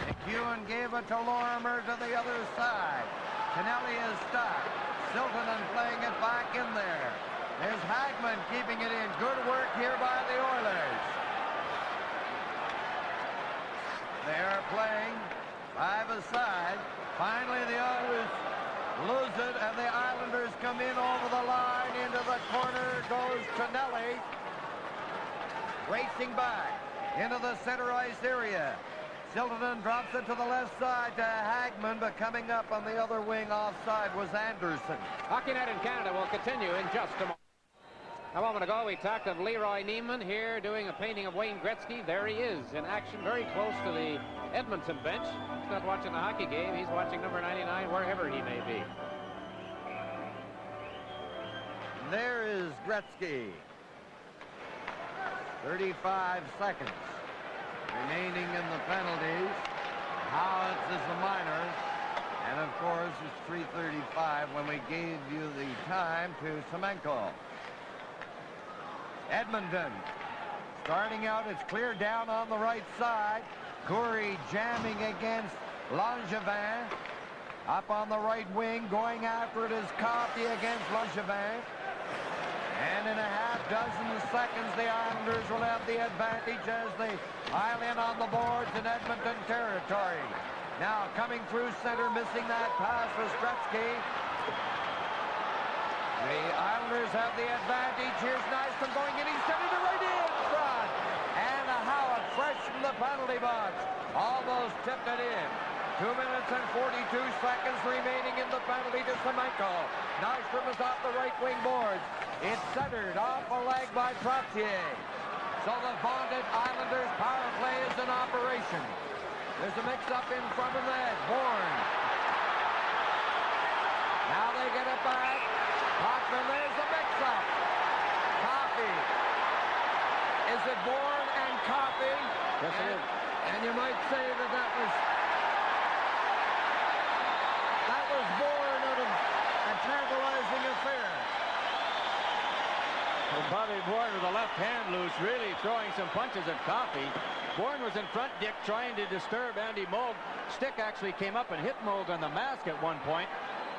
McEwen gave it to Lorimer to the other side. Kennelly is stopped. Siltanen playing it back in there. There's Hagman keeping it in. Good work here by the Oilers. They are playing 5 aside. Finally, the Oilers lose it, and the Islanders come in over the line. Into the corner goes Kennelly. Racing back into the center ice area. Siltanen drops it to the left side to Hagman, but coming up on the other wing offside was Anderson. Hockey Night in Canada will continue in just a moment. A moment ago, we talked of Leroy Neiman here doing a painting of Wayne Gretzky. There he is in action very close to the Edmonton bench. He's not watching the hockey game. He's watching number 99 wherever he may be. There is Gretzky. 35 seconds remaining in the penalties. Howitz is the minor. And of course, it's 3:35 when we gave you the time to Semenko. Edmonton starting out. It's clear down on the right side. Curry jamming against Langevin. Up on the right wing, going after it is Coffey against Langevin. And in a half dozen seconds, the Islanders will have the advantage as they pile in on the boards in Edmonton territory. Now coming through center, missing that pass was Gretzky. The Islanders have the advantage. Here's Nystrom going in. He's sending it right in front. And a Howard fresh from the penalty box. Almost tipped it in. 2 minutes and 42 seconds remaining in the penalty to Semenko. Nystrom is off the right wing boards. It's centered off a leg by Trottier. So the vaunted Islanders power play is in operation. There's a mix-up in front of that. Bourne. Now they get it back. Hoffman, there's a mix-up. Coffey. Is it Bourne and Coffey? Yes, it is. And you might say that was born out of a tantalizing affair. Well, Bobby Bourne with the left hand loose, really throwing some punches at Coffey. Bourne was in front, Dick, trying to disturb Andy Moog. Stick actually came up and hit Moog on the mask at one point.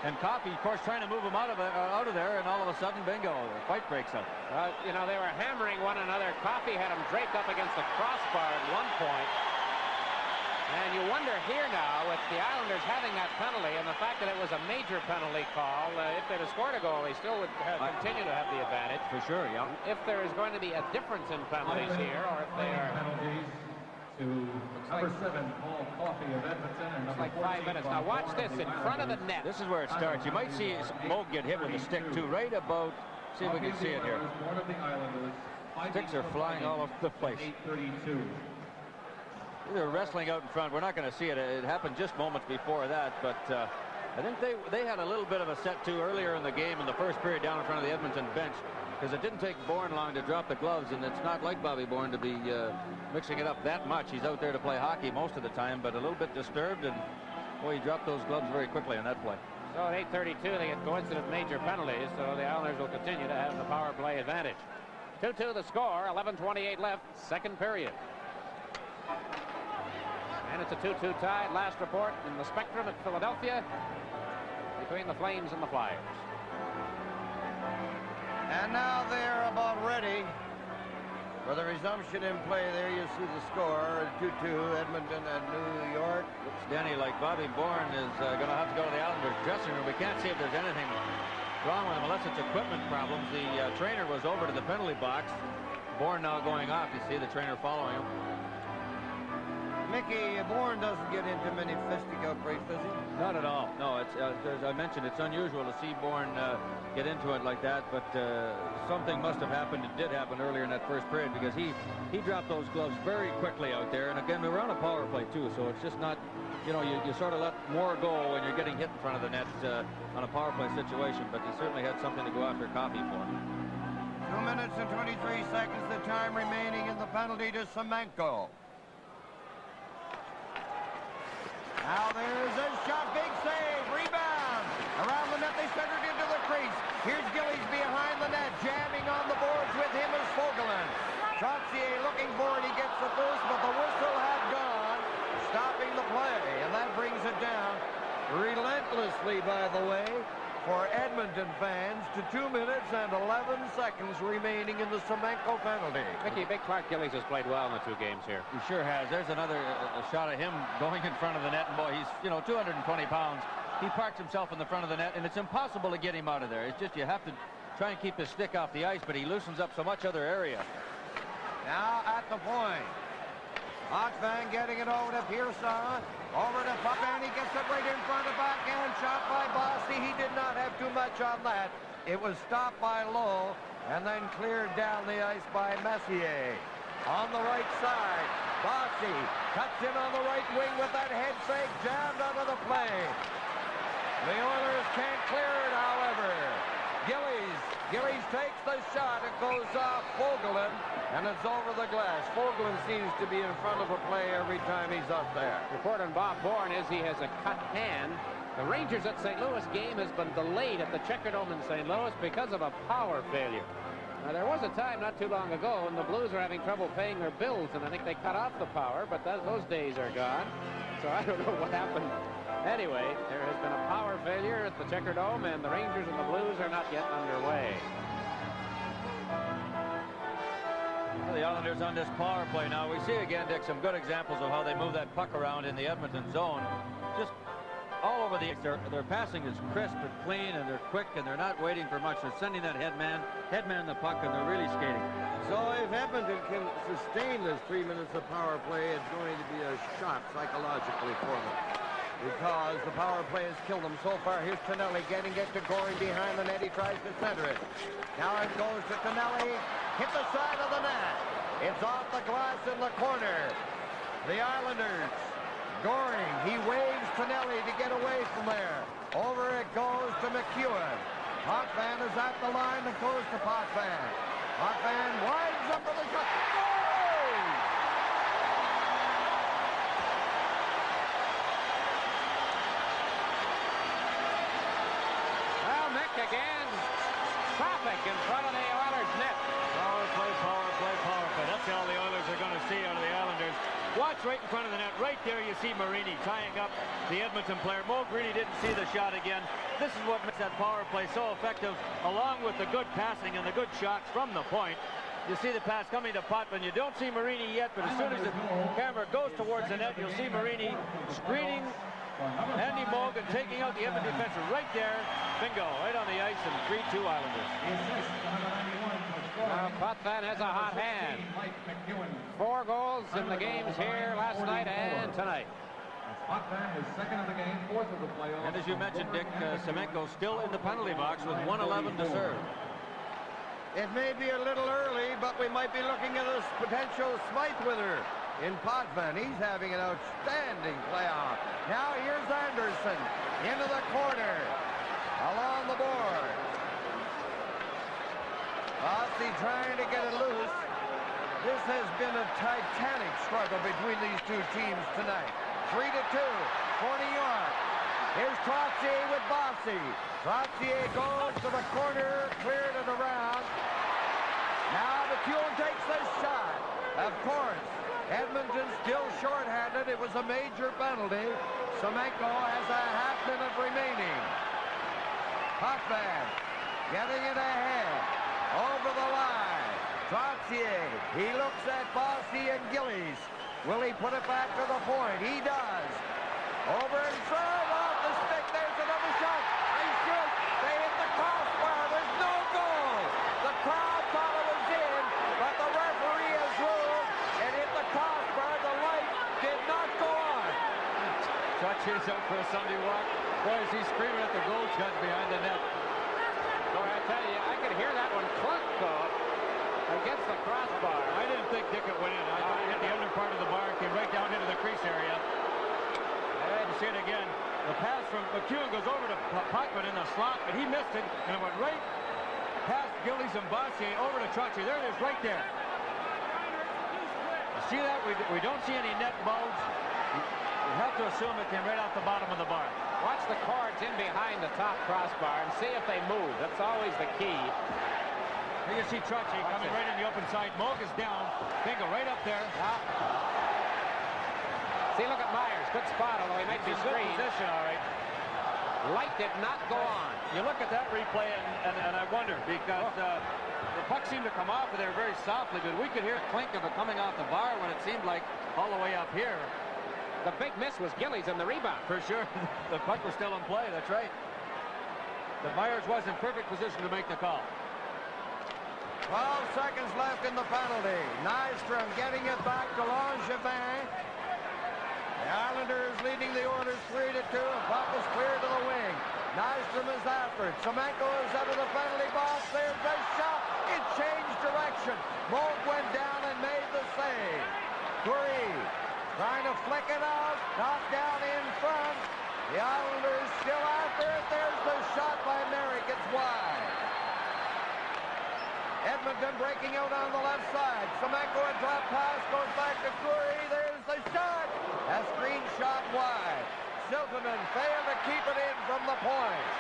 And Coffey, of course, trying to move him out of there, and all of a sudden, bingo, the fight breaks up. You know, they were hammering one another. Coffey had him draped up against the crossbar at one point. And you wonder here now, with the Islanders having that penalty and the fact that it was a major penalty call, if they'd have scored a goal, they still would continue to have the advantage. For sure, yeah. If there is going to be a difference in penalties here, or if they are... Penalties to number 7, Paul Coffey of Edmonton, and number 14, 5 minutes. Now watch this in front of the net. This is where it starts. You might see Moog get hit with a stick, too, right about... See if we can see it here. One of the Islanders. Sticks are flying all over the place. 8:32. They're wrestling out in front. We're not going to see it. It happened just moments before that, but I think they had a little bit of a set too earlier in the game in the first period down in front of the Edmonton bench, because it didn't take Bourne long to drop the gloves, and it's not like Bobby Bourne to be mixing it up that much. He's out there to play hockey most of the time, but a little bit disturbed, and boy, he dropped those gloves very quickly on that play. So at 8:32, they get coincident major penalties, so the Islanders will continue to have the power play advantage. 2-2 the score, 11:28 left, second period. And it's a 2-2 tie. Last report in the Spectrum at Philadelphia between the Flames and the Flyers. And now they're about ready for the resumption in play. There you see the score, 2-2, Edmonton and New York. Looks, Denny, like Bobby Bourne is going to have to go to the Islanders dressing room. We can't see if there's anything wrong with him unless it's equipment problems. The trainer was over to the penalty box. Bourne now going off. You see the trainer following him. Mickey, Bourne doesn't get into many fistic outbreaks, does he? Not at all. No, it's as I mentioned, it's unusual to see Bourne get into it like that, but something must have happened. It did happen earlier in that first period, because he dropped those gloves very quickly out there. And again, we were on a power play too, so it's just not, you know, you sort of let more go when you're getting hit in front of the net on a power play situation, but he certainly had something to go after Coffey for. 2 minutes and 23 seconds, the time remaining in the penalty to Semenko. Now there's a shot, big save, rebound. Around the net, they centered into the crease. Here's Gillies behind the net, jamming on the boards with him is Fogelin. Trottier looking for it, he gets the first, but the whistle had gone, stopping the play, and that brings it down relentlessly, by the way, for Edmonton fans to 2 minutes and 11 seconds remaining in the Semenko penalty. Mickey, Big Clark Gillies has played well in the 2 games here. He sure has. There's another shot of him going in front of the net, and boy, he's, you know, 220 pounds. He parks himself in the front of the net, and it's impossible to get him out of there. It's just you have to try and keep his stick off the ice, but he loosens up so much other area. Now at the point. Potvin getting it over to Pearson. Over to Potvin. He gets it right in front of backhand shot by Bossy. He did not have too much on that. It was stopped by Lowe and then cleared down the ice by Messier. On the right side, Bossy cuts in on the right wing with that head fake, jammed out of the play. The Oilers can't clear it, however. Gillies takes the shot. It goes off Fogelin, and it's over the glass. Fogelin seems to be in front of a play every time he's up there. Report on Bob Bourne is he has a cut hand. The Rangers at St. Louis game has been delayed at the Checker Dome in St. Louis because of a power failure. Now, there was a time not too long ago when the Blues were having trouble paying their bills, and I think they cut off the power, but those days are gone. So I don't know what happened. Anyway, there has been a power failure at the Checker Dome, and the Rangers and the Blues are not yet underway. Well, the Islanders on this power play now. We see again, Dick, some good examples of how they move that puck around in the Edmonton zone. Just all over the ice. Their passing is crisp and clean, and they're quick, and they're not waiting for much. They're sending that headman the puck, and they're really skating. So if Edmonton can sustain this 3 minutes of power play, it's going to be a shot psychologically for them, because the power play has killed them so far. Here's Tonelli getting it to Goring behind the net. He tries to center it. Now it goes to Tonelli. Hit the side of the net. It's off the glass in the corner. The Islanders. Goring. He waves Tonelli to get away from there. Over it goes to McEwen. Potvin is at the line that goes to Potvin. Potvin winds up for the shot. Goring! right in front of the net. Right there you see Marini tying up the Edmonton player. Moog really didn't see the shot again. This is what makes that power play so effective, along with the good passing and the good shots from the point. You see the pass coming to Potvin. You don't see Marini yet, but as soon as the camera goes towards the net, you'll see Marini screening Andy Moog and taking out the Edmonton defense right there. Bingo, right on the ice, and 3-2 Islanders. Potvin has a hot hand. 4 goals in the games here last night and tonight. Potvin is second of the game, 4th of the playoffs. And as you mentioned, Dick, Semenko still in the penalty box with 1:11 to serve. It may be a little early, but we might be looking at a potential Smythe winner in Potvin. He's having an outstanding playoff. Now here's Anderson into the corner, along the board. Bossy trying to get it loose. This has been a titanic struggle between these two teams tonight. 3-2 for New York. Here's Trottier with Bossy. Trottier goes to the corner, cleared it around. Now McEwen takes the shot. Of course, Edmonton still shorthanded. It was a major penalty. Semenko has a half-minute remaining. Potvin getting it ahead. Over the line. Trottier. He looks at Bossy and Gillies. Will he put it back to the point? He does. Over in front, off the stick. There's another shot. They shoot. They hit the crossbar. There's no goal. The crowd thought it was in, but the referee has ruled and hit the crossbar. The light did not go on. Trotier's out for a Sunday walk. Boy, is he screaming at the goal judge behind the net. Boy, I tell you, I could hear that one clunk go against the crossbar. I didn't think Dick it went in. I thought it hit the under part of the bar, came right down into the crease area. And you see it again. The pass from McEwen goes over to Potvin in the slot, but he missed it, and it went right past Gillies and Bossier over to Trottier. There it is, right there. You see that? We don't see any net bulge. You have to assume it came right off the bottom of the bar. Watch the cords in behind the top crossbar and see if they move. That's always the key. Here you see Trottier coming right in the open side. Moog is down. Bingo, right up there. Yeah. See, look at Myers. Good spot, although he might be screened. Good position, all right. Light did not go on. You look at that replay, and I wonder, because the puck seemed to come off of there very softly, but we could hear a clink of it coming off the bar when it seemed like all the way up here. The big miss was Gillies in the rebound. For sure. The puck was still in play. That's right. The Myers was in perfect position to make the call. 12 seconds left in the penalty. Nystrom getting it back to Langevin. The Islanders leading the Oilers 3-2. Puck is cleared to the wing. Nystrom is after it. Semenko is out of the penalty box. There's a shot. It changed direction. Moog went down and made the save. Curry trying to flick it out. Knocked down in front. The Islanders still after it. There's the shot by Merrick. It's wide. Edmonton breaking out on the left side. Semenko a drop pass goes back to Curry. There's the shot. A screen shot wide. Siltanen failed to keep it in from the point.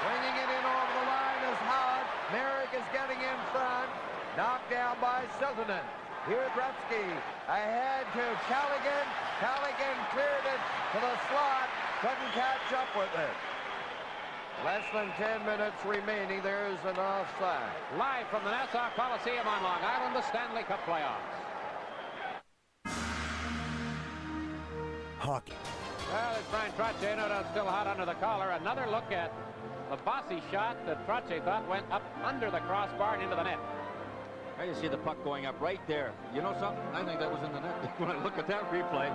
Bringing it in over the line is Howard. Merrick is getting in front. Knocked down by Siltanen. Here's Gretzky ahead to Callaghan. Callaghan cleared it to the slot. Couldn't catch up with it. Less than 10 minutes remaining. There's an offside. Live from the Nassau Coliseum on Long Island, the Stanley Cup playoffs. Hockey. Well, it's Brian Trottier, no doubt still hot under the collar. Another look at the Bossy shot that Trottier thought went up under the crossbar and into the net. There you see the puck going up right there. You know something? I think that was in the net. When I look at that replay,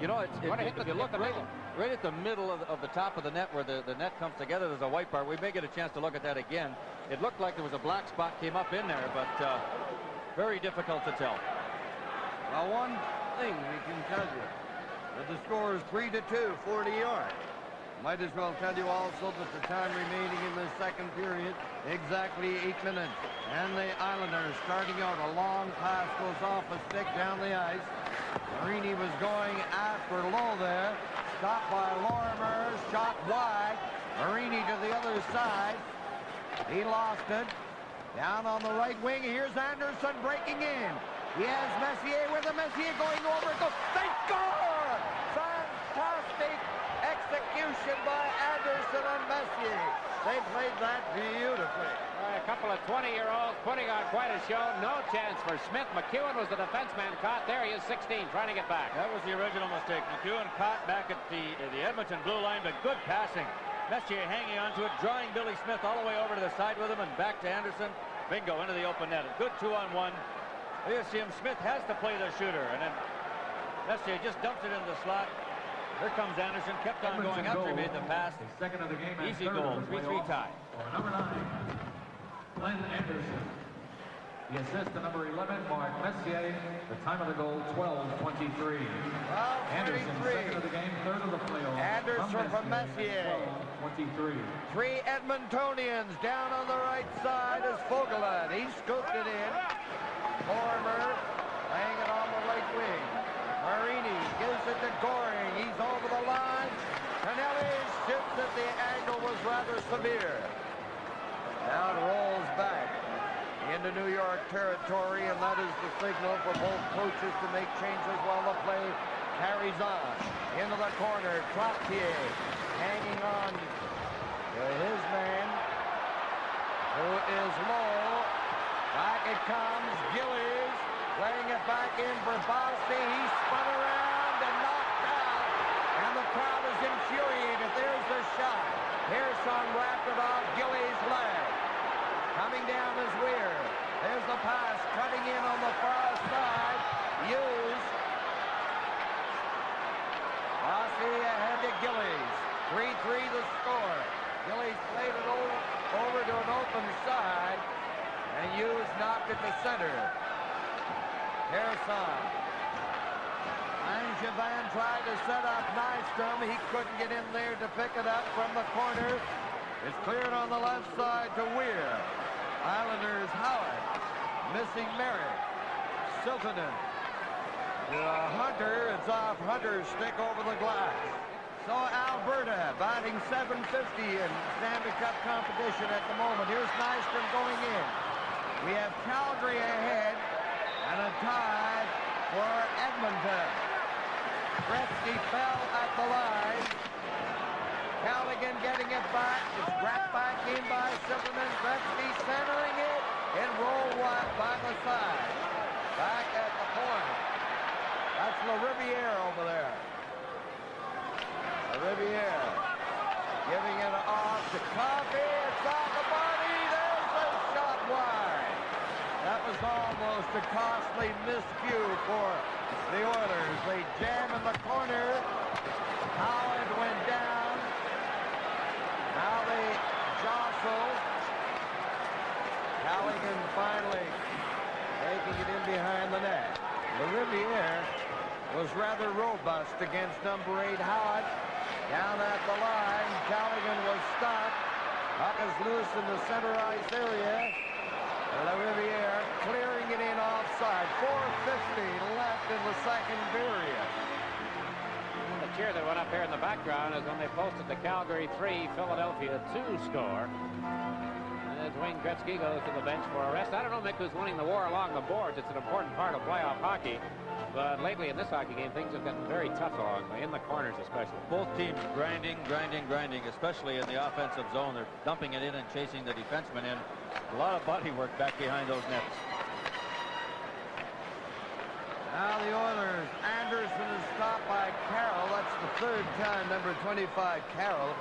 you know, if you look right at the middle of the top of the net where the net comes together, there's a white part. We may get a chance to look at that again. It looked like there was a black spot came up in there, but very difficult to tell. Well, one thing we can tell you, that the score is 3-2 for New York. Might as well tell you also that the time remaining in the second period, exactly 8 minutes. And the Islanders starting out, a long pass goes off a stick down the ice. Marini was going after Lowe there. Stopped by Lorimer, shot wide. Marini to the other side. He lost it. Down on the right wing, here's Anderson breaking in. He has Messier with him. Messier going over. They score! Fantastic execution by Anderson and Messier. They played that beautifully. A couple of 20-year-olds putting on quite a show. No chance for Smith. McEwen was the defenseman caught. There he is, 16, trying to get back. That was the original mistake. McEwen caught back at the Edmonton blue line, but good passing. Messier hanging onto it, drawing Billy Smith all the way over to the side with him and back to Anderson. Bingo, into the open net. A good 2-on-1. There you see him. Smith has to play the shooter, and then Messier just dumps it into the slot. Here comes Anderson, kept on going after he made the pass. Second of the game. Easy goal, 3-3 tie. Number 9, Glenn Anderson. The assist to number 11, Mark Messier. The time of the goal, 12:23. Anderson, second of the game, third of the playoff. Anderson from Messier. 12:23. 3 Edmontonians down on the right side is Fogelin. He scooped it in. Former laying it on the right wing. Marini gives it to Goring. He's over the line. Canelli shoots it. The angle was rather severe. Now it rolls back into New York territory, and that is the signal for both coaches to make changes while the play carries on. Into the corner, Trottier hanging on to his man, who is low. Back it comes, Gillies laying it back in for Bossy. He spun around and knocked out, and the crowd is infuriated. There's the shot. Pearson wrapped it off Gillies' leg. Coming down is Weir. There's the pass, cutting in on the far side. Hughes. Bossy ahead to Gillies. 3-3 the score. Gillies played it over to an open side, and Hughes knocked it to center. Pearson. Angevin tried to set up Nystrom. He couldn't get in there to pick it up from the corner. It's cleared on the left side to Weir. Islanders Howard. Missing Merrick. Siltanen. Hunter. It's off Hunter's stick over the glass. So Alberta batting .750 in Stanley Cup competition at the moment. Here's Nystrom going in. We have Calgary ahead and a tie for Edmonton. Gretzky fell at the line. Callaghan getting it back. It's wrapped back in by Silverman. Gretzky centering it and rolled wide by the side. Back at the point. That's LaRiviere over there. LaRiviere giving it off to Coffey. It's off the body. There's a shot wide. That was almost a costly miscue for the Oilers. They jam in the corner. Howard went down. Now they jostle. Callaghan finally taking it in behind the net. LaRiviere was rather robust against number 8 Howard. Down at the line, Callaghan was stopped. Puck is loose in the center ice area. LaRiviere clearing it in offside. 4:50 left in the second period. The cheer that went up here in the background is when they posted the Calgary 3, Philadelphia 2 score. And as Wayne Gretzky goes to the bench for a rest. I don't know, Mick, who's winning the war along the boards. It's an important part of playoff hockey. But lately in this hockey game, things have gotten very tough along, in the corners especially. Both teams grinding, especially in the offensive zone. They're dumping it in and chasing the defenseman in. A lot of body work back behind those nets. Now the Oilers, Anderson is stopped by Carroll. That's the third time number 25, Carroll,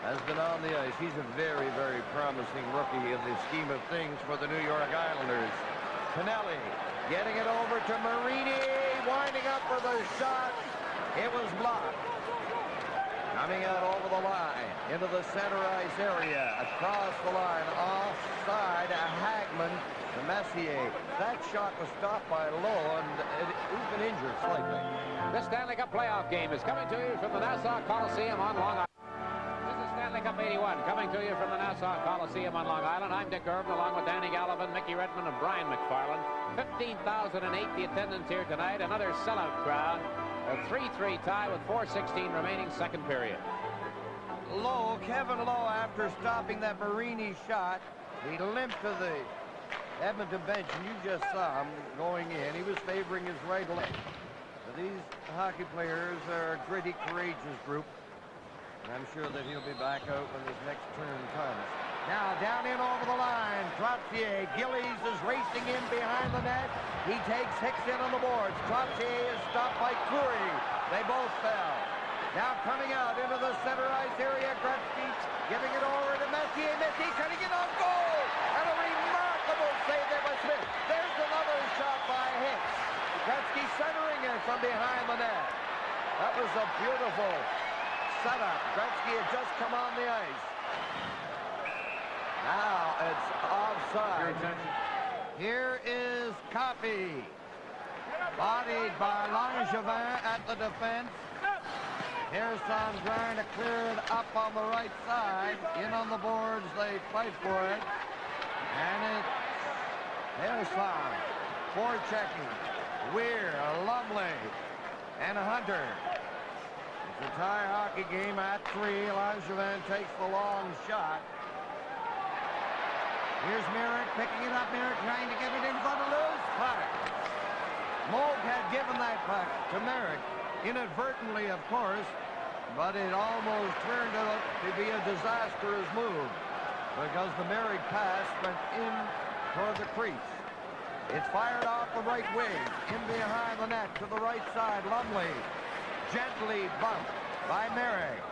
has been on the ice. He's a very, very promising rookie in the scheme of things for the New York Islanders. Canelli getting it over to Marini, winding up for the shot. It was blocked. Coming out over the line, into the center ice area, across the line, offside, Hagman to Messier. That shot was stopped by Lowe, and he's been injured slightly. This Stanley Cup playoff game is coming to you from the Nassau Coliseum on Long Island. This is Stanley Cup 81, coming to you from the Nassau Coliseum on Long Island. I'm Dick Irvin, along with Danny Gallivan, Mickey Redmond, and Brian McFarland. 15,008 the attendance here tonight. Another sellout crowd. A 3-3 tie with 4:16 remaining, second period. Lowe, Kevin Lowe, after stopping that Marini shot, he limped to the Edmonton bench, and you just saw him going in. He was favoring his right leg. But these hockey players are a gritty, courageous group. And I'm sure that he'll be back out when his next turn comes. Now down in over the line, Trottier. Gillies is racing in behind the net. He takes Hicks in on the boards. Trottier is stopped by Coury. They both fell. Now coming out into the center ice area, Gretzky giving it over to Messier. Messier cutting it on goal. And a remarkable save there by Smith. There's another shot by Hicks. Gretzky centering it from behind the net. That was a beautiful setup. Gretzky had just come on the ice. Now it's offside. Here is Coffey. Bodied by Langevin at the defense. Hirson trying to clear it up on the right side. In on the boards, they fight for it. And it's Hirson forechecking. Weir, Lumley, and Hunter. It's a tie hockey game at 3. Langevin takes the long shot. Here's Merrick picking it up. Merrick trying to get it in front of loose puck. Moog had given that puck to Merrick, inadvertently, of course, but it almost turned out to be a disastrous move because the Merrick pass went in toward the crease. It's fired off the right wing, in behind the net to the right side. Lumley gently bumped by Merrick.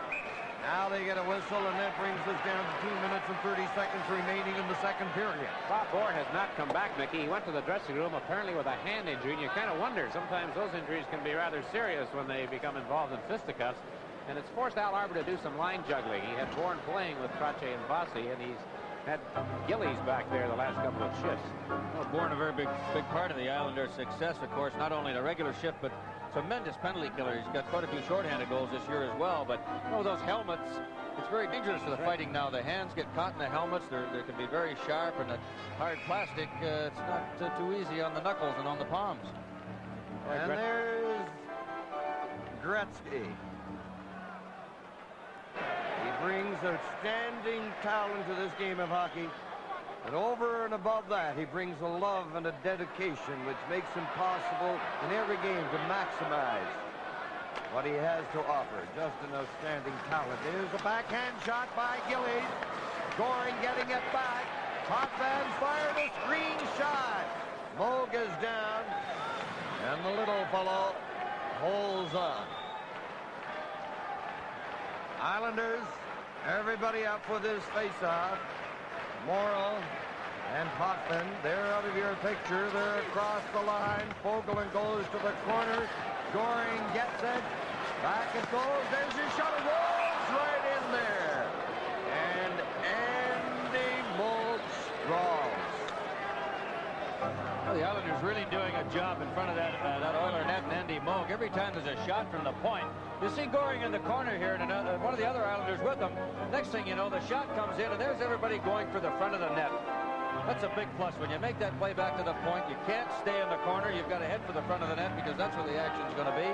Now they get a whistle, and that brings us down to 2 minutes and 30 seconds remaining in the second period. Bob Bourne has not come back, Mickey. He went to the dressing room apparently with a hand injury, and you kind of wonder. Sometimes those injuries can be rather serious when they become involved in fisticuffs. And it's forced Al Arbor to do some line juggling. He had Bourne playing with Trottier and Bossy, and he's had Gillies back there the last couple of shifts. Well, Bourne a very big part of the Islanders' success, of course, not only the regular shift, but tremendous penalty killer. He's got quite a few shorthanded goals this year as well. But you know, those helmets, it's very dangerous for the fighting now. The hands get caught in the helmets. They can be very sharp, and the hard plastic, it's not too easy on the knuckles and on the palms. And there's Gretzky. He brings outstanding talent to this game of hockey. And over and above that, he brings a love and a dedication which makes him possible in every game to maximize what he has to offer. Just an outstanding talent. There's a backhand shot by Gillies. Goring getting it back. Potvin fired a screen shot. Moog is down. And the little fellow holds on. Islanders, everybody up for this face-off. Morrill and Potvin, they're out of your picture. They're across the line. Fogelin goes to the corner. Goring gets it. Back it goes. There's his shot. It rolls right in there. And Andy Moog strolls. Well, the Islanders really doing a job in front of that Oiler net and Andy Moog. Every time there's a shot from the point, you see Goring in the corner here, and one of the other Islanders with them. Next thing you know, the shot comes in, and there's everybody going for the front of the net. That's a big plus. When you make that play back to the point, you can't stay in the corner. You've got to head for the front of the net because that's where the action's going to be.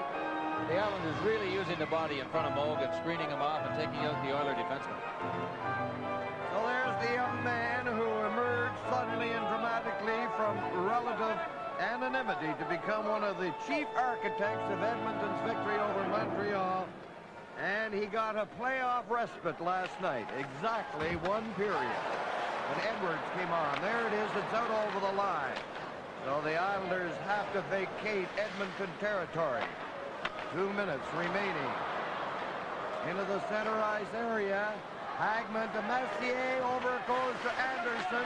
The Islanders really using the body in front of Moog and screening him off and taking out the Oiler defenseman. So there's the young man who emerged suddenly and dramatically from relative anonymity to become one of the chief architects of Edmonton's victory over Montreal. And he got a playoff respite last night, exactly 1 period. When Edwards came on, there it is, it's out over the line. So the Islanders have to vacate Edmonton territory. 2 minutes remaining. Into the center ice area. Hagman to Messier, over it goes to Anderson.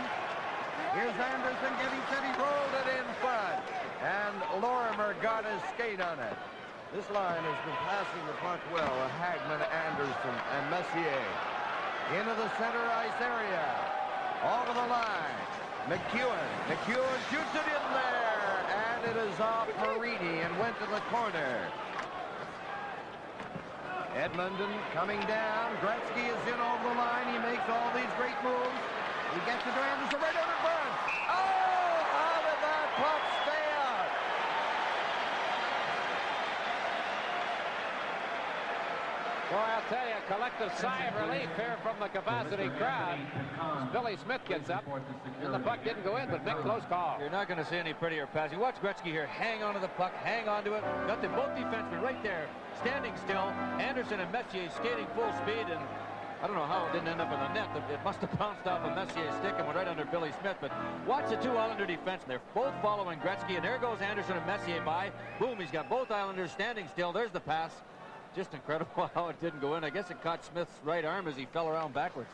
Here's Anderson getting set, he rolled it in front. And Lorimer got his skate on it. This line has been passing the puck well. Hagman, Anderson, and Messier. Into the center ice area. Over the line. McEwen shoots it in there. And it is off Marini and went to the corner. Edmonton coming down. Gretzky is in over the line. He makes all these great moves. He gets it to Anderson right out in front. Oh, how did that puck stay out? Well, I'll tell you, collective sigh of relief here from the capacity crowd. Billy Smith gets up, and the puck didn't go in, but big close call. You're not going to see any prettier passing. Watch Gretzky here hang onto the puck, hang onto it. Got them both defensemen right there, standing still. Anderson and Messier skating full speed, and I don't know how it didn't end up in the net. It must have bounced off of Messier's stick and went right under Billy Smith. But watch the two Islander defensemen. They're both following Gretzky, and there goes Anderson and Messier by. Boom, he's got both Islanders standing still. There's the pass. Just incredible how it didn't go in. I guess it caught Smith's right arm as he fell around backwards.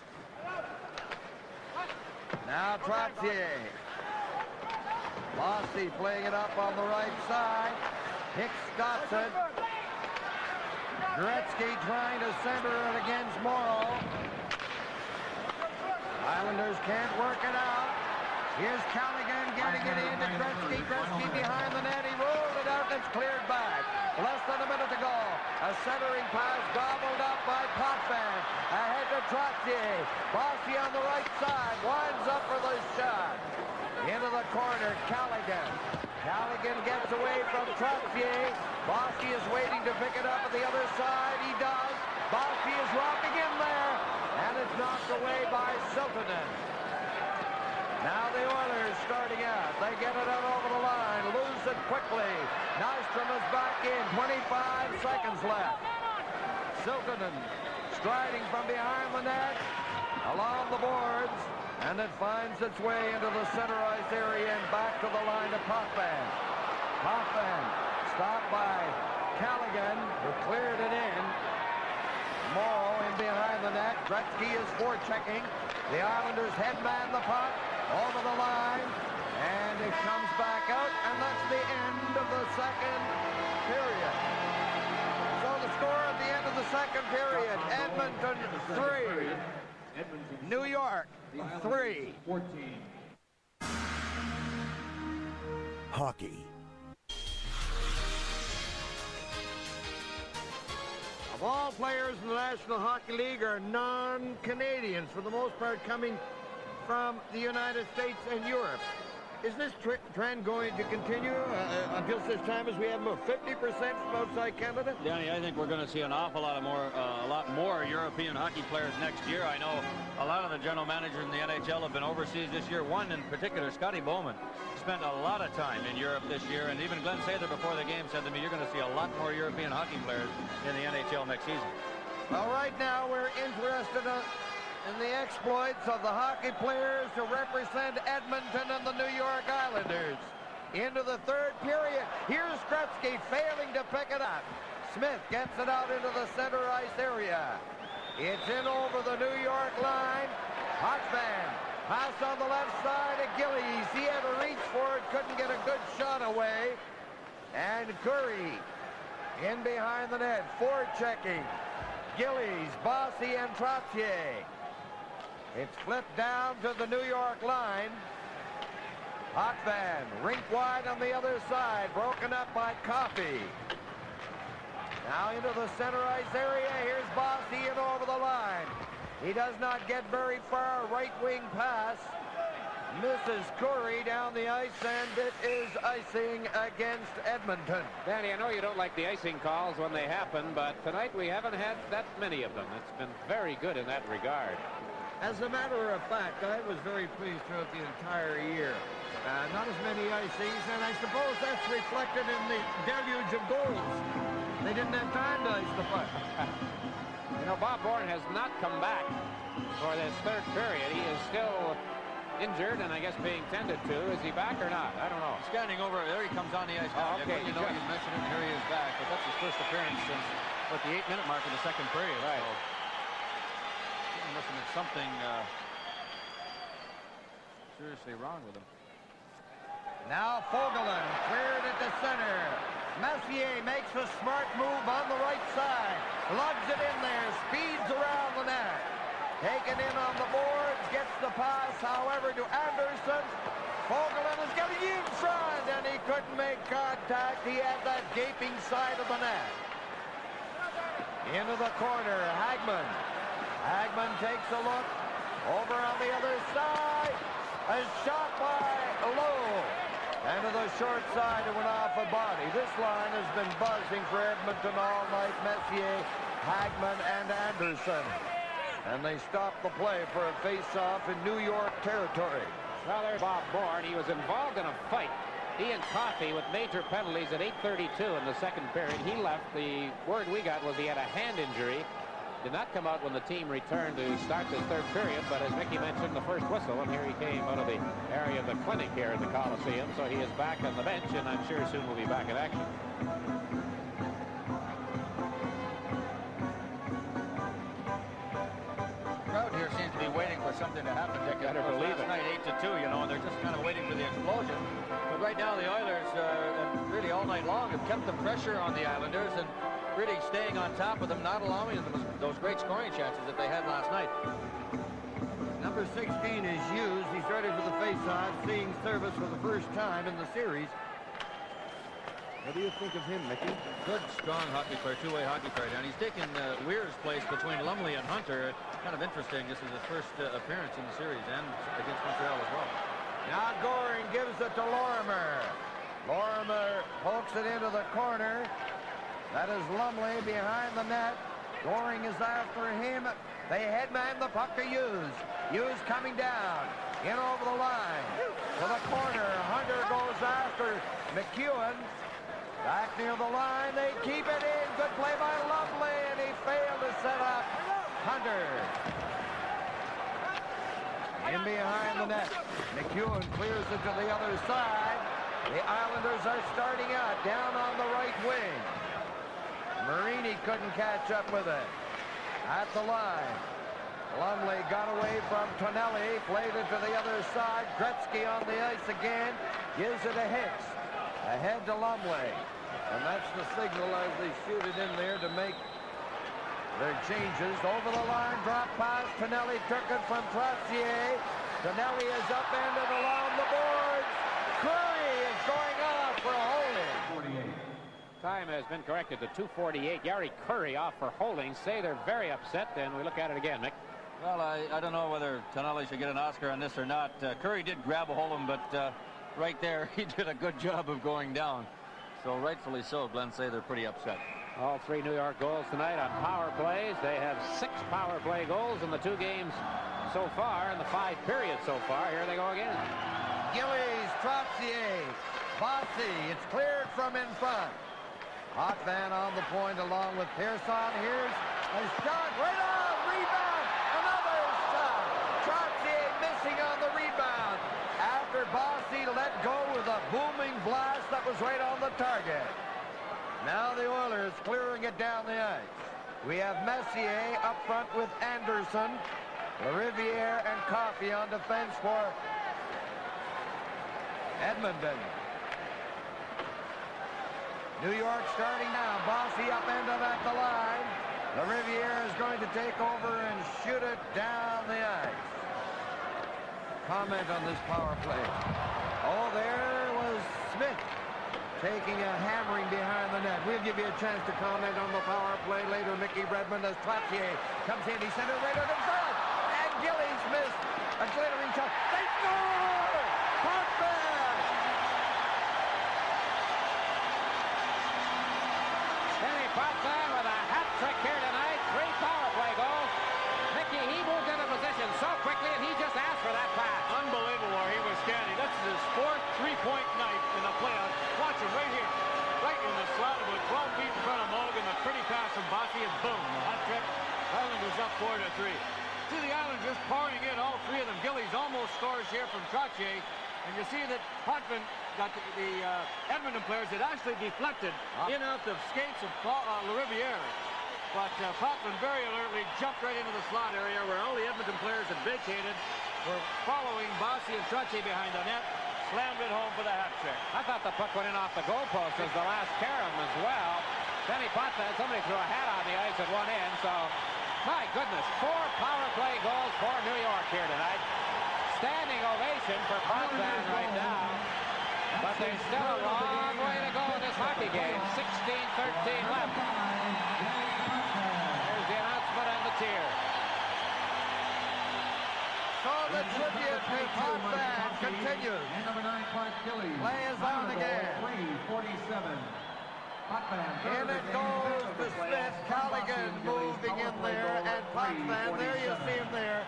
Now Trottier. Bossy playing it up on the right side. Hicks stops it. Gretzky trying to center it against Morrow. Islanders can't work it out. Here's Callaghan getting it into Gretzky. Gretzky behind the net. He rolled it out and it's cleared back. Less than a minute to go. A centering pass gobbled up by Potvin. Ahead to Trottier. Bossy on the right side. Winds up for the shot. Into the corner, Callaghan. Callaghan gets away from Trottier. Bossy is waiting to pick it up at the other side. He does. Bossy is rocking in there. And it's knocked away by Siltanen. Now the Oilers starting out. They get it out over the line. Lose it quickly. Nystrom is back in. 25 seconds left. Siltanen striding from behind the net. Along the boards. And it finds its way into the center ice area and back to the line of Potvin. Potvin stopped by Callaghan, who cleared it in. Morrow in behind the net. Gretzky is forechecking. The Islanders headman the puck over the line. And it comes back out, and that's the end of the second period. So the score at the end of the second period, Edmonton 3, New York 3. Hockey. Of all players in the National Hockey League are non-Canadians, for the most part coming from the United States and Europe. Is this trend going to continue until such time as we have about 50% from outside Canada? Danny, I think we're going to see an awful lot more European hockey players next year. I know a lot of the general managers in the NHL have been overseas this year. One in particular, Scotty Bowman, spent a lot of time in Europe this year, and even Glenn Sather before the game said to me, you're going to see a lot more European hockey players in the NHL next season. Well, right now we're interested in the exploits of the hockey players to represent Edmonton and the New York Islanders. Into the third period. Here's Gretzky failing to pick it up. Smith gets it out into the center ice area. It's in over the New York line. Potvin. Pass on the left side of Gillies. He had to reach for it, couldn't get a good shot away. And Curry in behind the net, forechecking. Gillies, Bossy, and Trottier. It's flipped down to the New York line. Potvin, rink wide on the other side, broken up by Coffey. Now into the center ice area. Here's Bossy in over the line. He does not get very far. Right wing pass. Misses Curry down the ice, and it is icing against Edmonton. Danny, I know you don't like the icing calls when they happen, but tonight we haven't had that many of them. It's been very good in that regard. As a matter of fact, I was very pleased throughout the entire year. Not as many icings, and I suppose that's reflected in the deluge of goals. They didn't have time to ice the puck. You know, Bob Bourne has not come back for this third period. He is still injured and I guess being tended to. Is he back or not? I don't know. Standing over, there he comes on the ice now. Okay, you know, you mentioned it, and here he is back. But that's his first appearance since the 8-minute mark in the second period. Right. So, there must have been something seriously wrong with him. Now Fogelin cleared it to center. Messier makes a smart move on the right side. Lugs it in there. Speeds around the net. Taken in on the boards. Gets the pass, however, to Anderson. Fogelin is getting in front, and he couldn't make contact. He had that gaping side of the net. Into the corner, Hagman. Hagman takes a look. Over on the other side. A shot by Lowe. And to the short side, it went off a body. This line has been buzzing for Edmonton all night. Messier Hagman and Anderson. And they stopped the play for a face-off in New York territory. Well, there's Bob Bourne. He was involved in a fight. He and Coffey with major penalties at 8:32 in the second period. He left. The word we got was he had a hand injury. Did not come out when the team returned to start this third period, but as Mickey mentioned, the first whistle, and here he came out of the area of the clinic here in the Coliseum, so he is back on the bench, and I'm sure soon will be back in action. Crowd here seems to be waiting for something to happen. Dick. Better believe it. Last night 8-2, you know, and they're just kind of waiting for the explosion. But right now the Oilers, really all night long, have kept the pressure on the Islanders and really staying on top of them, not allowing them those great scoring chances that they had last night. Number 16 is used. He's ready for the face-off, seeing service for the first time in the series. What do you think of him, Mickey? Good, strong hockey player, two-way hockey player. And he's taken Weir's place between Lumley and Hunter. Kind of interesting. This is his first appearance in the series and against Montreal as well. Now Goring gives it to Lorimer. Lorimer pokes it into the corner. That is Lumley behind the net. Goring is after him. They headman the puck to Hughes. Hughes coming down. In over the line. To the corner. Hunter goes after McEwen. Back near the line. They keep it in. Good play by Lumley. And he failed to set up Hunter. In behind the net. McEwen clears it to the other side. The Islanders are starting out down on the right wing. Marini couldn't catch up with it. At the line. Lumley got away from Tonelli. Played it to the other side. Gretzky on the ice again. Gives it to Hicks. Ahead to Lumley. And that's the signal as they shoot it in there to make their changes. Over the line. Drop pass. Tonelli took it from Trottier. Tonelli is upended along the boards. Curry is going off for a holding. 48. Time has been corrected to 2:48. Gary Curry off for holding. Say they're very upset, and we look at it again, Mick. Well, I don't know whether Tonelli should get an Oscar on this or not. Curry did grab a hold of him, but right there, he did a good job of going down. So rightfully so, Glenn, say they're pretty upset. All three New York goals tonight on power plays. They have 6 power play goals in the 2 games so far, in the 5 periods so far. Here they go again. Gillies, Trottier, Bossy. It's cleared from in front. Hawkman on the point along with Pearson. Here's a shot right on. Rebound. Another shot. Trottier missing on the rebound. After Bossy let go with a booming blast that was right on the target. Now the Oilers clearing it down the ice. We have Messier up front with Anderson. Lariviere and Coffey on defense for Edmonton. New York starting now. Bossy upended at the line. Lariviere is going to take over and shoot it down the ice. Comment on this power play. Oh, there was Smith taking a hammering behind the net. We'll give you a chance to comment on the power play later. Mickey Redmond as Trottier comes in. He sent it right out in front. And Gillies missed a glittering shot. They score! Hoffman! Danny Potvin with a hat trick here tonight. 3 power play goals. Mickey, he moved into position so quickly, and he just asked for that pass. Unbelievable where he was standing. This is his 4th three-point night in the playoffs. Watch him right here. Right in the slot, about 12 feet in front of Morgan. A pretty pass from Bossy, and boom, the hot trick. Islanders up 4-3. See the Islanders pouring in, all 3 of them. Gillies almost scores here from Trottier. And you see that Potvin got the Edmonton players that actually deflected in out the skates of Lariviere. But Potvin very alertly jumped right into the slot area where all the Edmonton players had vacated. Were following Bossy and Trottier behind the net. Slammed it home for the hat trick. I thought the puck went in off the goalpost as the last carom as well. Danny Potvin, somebody threw a hat on the ice at one end, so my goodness, 4 power play goals for New York here tonight. Standing ovation for Potvin right now. But there's still a long way to go in this hockey game. 16-13 left. There's the announcement and the cheer. So the tribute to Potvin continues. And number 9, Clark Gillies. Play is on again. 3:47. In it goes to Smith. Callaghan moving in there, and Potvin, there you see him there.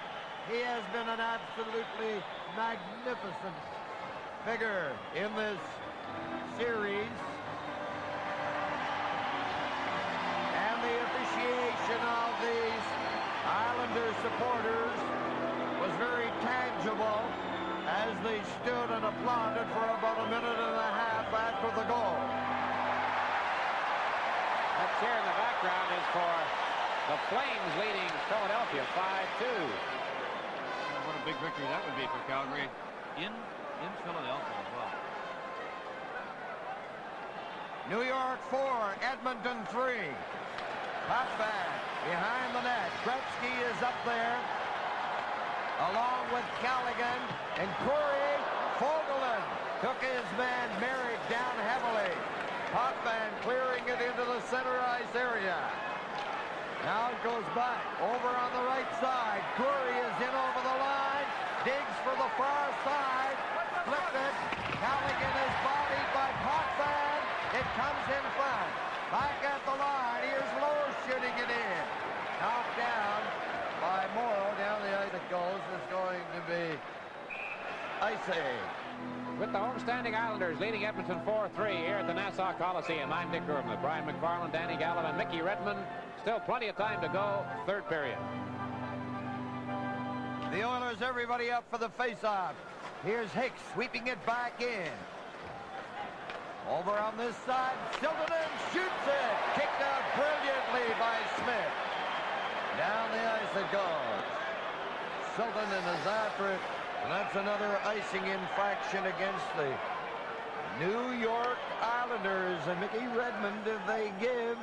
He has been an absolutely magnificent figure in this series. And the appreciation of these Islanders supporters was very tangible as they stood and applauded for about a minute and a half after the goal. That cheer in the background is for the Flames leading Philadelphia 5-2. What a big victory that would be for Calgary in Philadelphia as well. New York 4, Edmonton 3. Potvin behind the net. Gretzky is up there along with Callaghan, and Corey Fogelin took his man Merrick down heavily. Potvin clearing it into the center ice area. Now it goes back over on the right side. Corey is in over the line, digs for the far side, flipped it. Callaghan is bodied by Potvin. It comes in front. Back at the line. Here's Lowe shooting it in. Knocked down by Morrow. Down the ice it goes. It's going to be icing. With the homestanding Islanders leading Edmonton 4-3 here at the Nassau Coliseum. I'm Dick Grubman, Brian McFarland, Danny Gallivan, and Mickey Redmond. Still plenty of time to go. Third period. The Oilers, everybody up for the face-off. Here's Hicks sweeping it back in. Over on this side, Silverman shoots it. Kicked out brilliantly by Smith. Down the ice it goes. Silverman is after it. And that's another icing infraction against the New York Islanders. And Mickey Redmond, if they give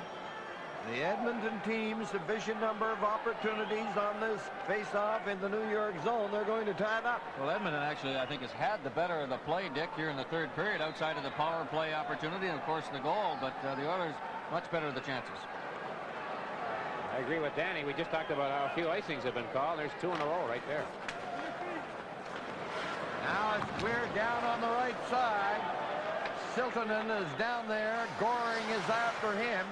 the Edmonton team sufficient number of opportunities on this face-off in the New York zone, they're going to tie it up. Well, Edmonton actually, I think, has had the better of the play, Dick, here in the third period, outside of the power play opportunity and, of course, the goal. But the Oilers, much better the chances. I agree with Danny. We just talked about how a few icings have been called. There's 2 in a row right there. Now it's cleared down on the right side. Siltanen is down there. Goring is after him.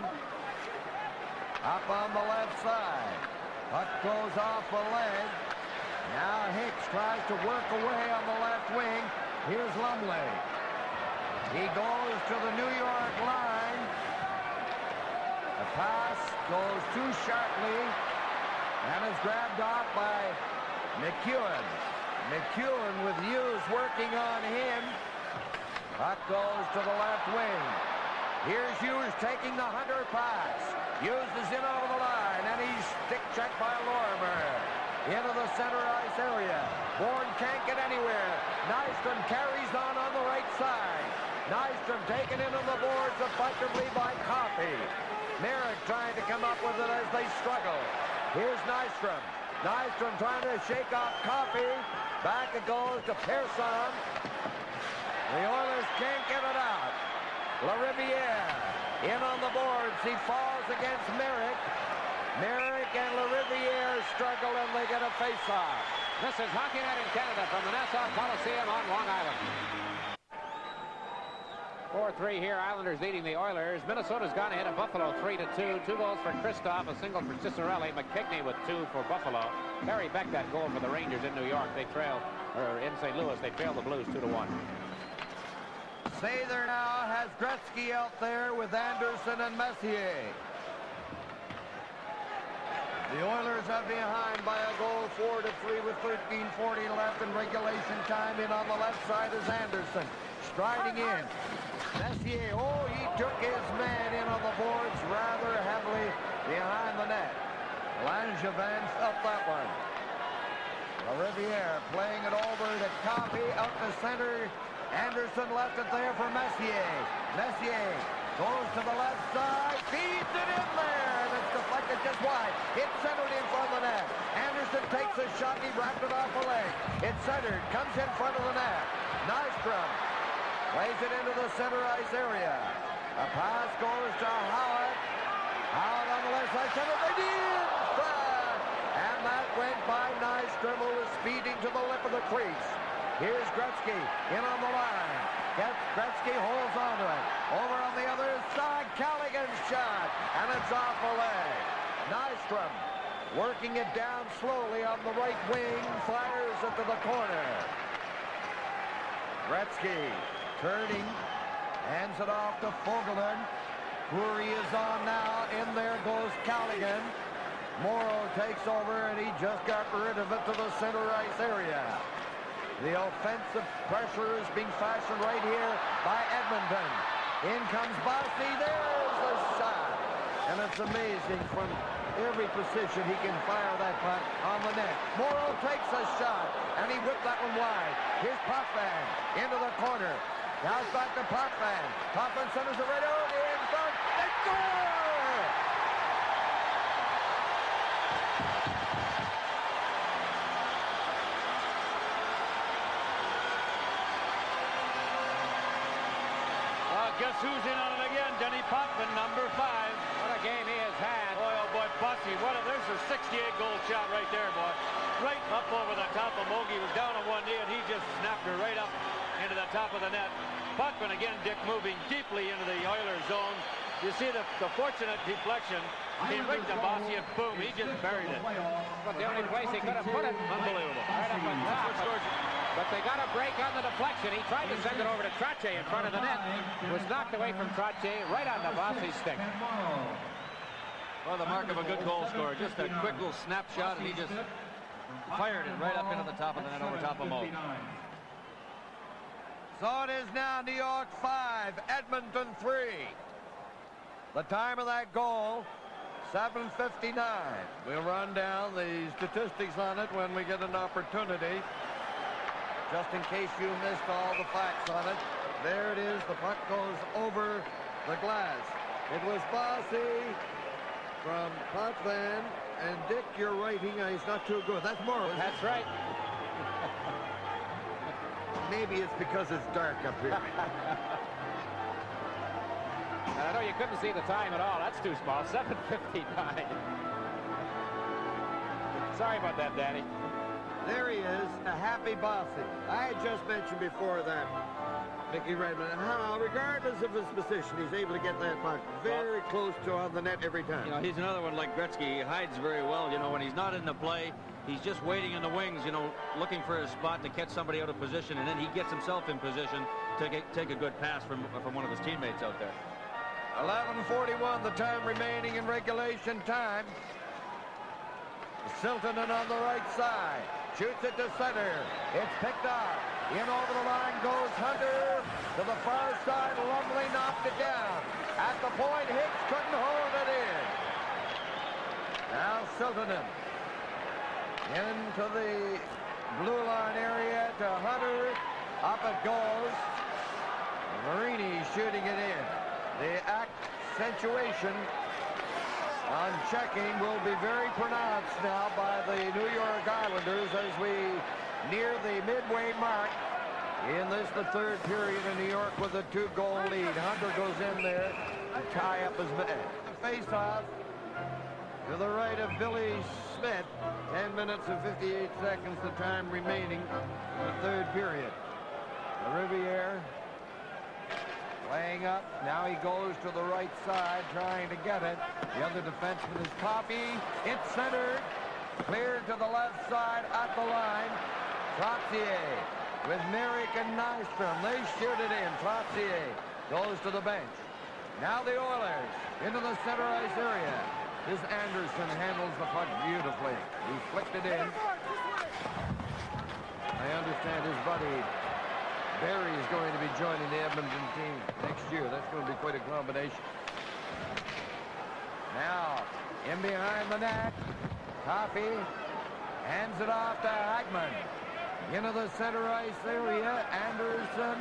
Up on the left side. Puck goes off a leg. Now Hicks tries to work away on the left wing. Here's Lumley. He goes to the New York line. The pass goes too sharply and is grabbed off by McEwen. McEwen with Hughes working on him. Puck goes to the left wing. Here's Hughes taking the Hunter pass. Hughes is in over the line, and he's stick checked by Lorimer. Into the center ice area. Bourne can't get anywhere. Nystrom carries on the right side. Nystrom taken into the boards effectively by Coffey. Merrick trying to come up with it as they struggle. Here's Nystrom. Nystrom trying to shake off Coffey. Back it goes to Pearson. The Oilers can't get it out. LaRiviere in on the boards. He falls against Merrick. Merrick and LaRiviere struggle, and they get a face-off. This is Hockey Night in Canada from the Nassau Coliseum on Long Island. 4-3 here. Islanders leading the Oilers. Minnesota's gone ahead of Buffalo 3-2. 2 goals for Kristoff, a single for Cicerelli. McKigney with 2 for Buffalo. Harry Beck that goal for the Rangers in New York. They trail, or in St. Louis, they trail the Blues 2-1. Sather now has Gretzky out there with Anderson and Messier. The Oilers are behind by a goal 4-3 with 13:40 left in regulation time. In on the left side is Anderson. Striding in. Messier, he took his man in on the boards rather heavily behind the net. Langevin up that one. LaRiviere playing it over to Coffey, out to center. Anderson left it there for Messier. Messier goes to the left side, feeds it in there, and it's deflected just wide. It's centered in front of the net. Anderson takes a shot, he wrapped it off the leg. It's centered, comes in front of the net. Nystrom plays it into the center ice area. A pass goes to Howard. Howard on the left side, center, they did! And that went by Nystrom, who was speeding to the lip of the crease. Here's Gretzky in on the line. Gretzky holds on to it. Over on the other side, Callaghan's shot, and it's off a leg. Nystrom working it down slowly on the right wing, fires it to the corner. Gretzky turning, hands it off to Fogelman. Fleury is on now. In there goes Callaghan. Morrow takes over, and he just got rid of it to the center ice area. The offensive pressure is being fashioned right here by Edmonton. In comes Bossy. There's the shot. And it's amazing from every position he can fire that puck on the net. Morrow takes a shot, and he whipped that one wide. Here's Potvin into the corner. Now it's back to Potvin. Potvin centers it right out in front. They score! Guess who's in on it again? Denny Potvin, number 5. What a game he has had. Boy, oh boy, Bossy, there's a 68-goal shot right there, boy. Right up over the top of Mogi. Was down on one knee, and he just snapped her right up into the top of the net. Potvin again, Dick, moving deeply into the Oilers zone. You see the fortunate deflection. He right to Bossy, and boom, he just buried it. But the only place he could have put it. Unbelievable. Right up on top. But they got a break on the deflection. He tried to send it over to Trottier in front of the net. It was knocked away from Trottier right on the Bossy's stick. Well, the mark of a good goal scorer. Just a quick little snapshot, and he just fired it right up into the top of the net over top of Mo. So it is now New York 5, Edmonton 3. The time of that goal, 7:59. We'll run down the statistics on it when we get an opportunity. Just in case you missed all the facts on it. There it is. The puck goes over the glass. It was Bossy from Potvin. And Dick, your writing is not too good. That's Morrow. That's right. Maybe it's because it's dark up here. I know you couldn't see the time at all. That's too small. 7:59. Sorry about that, Danny. There he is, a happy Bossy. I had just mentioned before that Mickey Redmond, how, regardless of his position, he's able to get that puck very close to on the net every time. You know, he's another one like Gretzky. He hides very well. You know, when he's not in the play, he's just waiting in the wings, you know, looking for a spot to catch somebody out of position, and then he gets himself in position to take a good pass from one of his teammates out there. 11:41, the time remaining in regulation time. Siltanen on the right side. Shoots it to center. It's picked up. In over the line goes Hunter. To the far side, Lumley knocked it down. At the point, Hicks couldn't hold it in. Now Siltanen. Into the blue line area to Hunter. Up it goes. Marini shooting it in. The accentuation on checking will be very pronounced now by the New York Islanders as we near the midway mark in this, the third period in New York with a 2-goal lead. Hunter goes in there to tie up his man. Face-off to the right of Billy Smith. 10 minutes and 58 seconds, the time remaining in the third period. Riviere laying up. Now he goes to the right side trying to get it. The other defenseman is Coffey. It's centered. Cleared to the left side at the line. Trottier with Merrick and Nystrom. They shoot it in. Trottier goes to the bench. Now the Oilers into the center ice area. This Anderson handles the puck beautifully. He flicked it in. I understand his buddy Barry is going to be joining the Edmonton team next year. That's going to be quite a combination. Now, in behind the net, Coffey hands it off to Hagman. Into the center ice area, Anderson.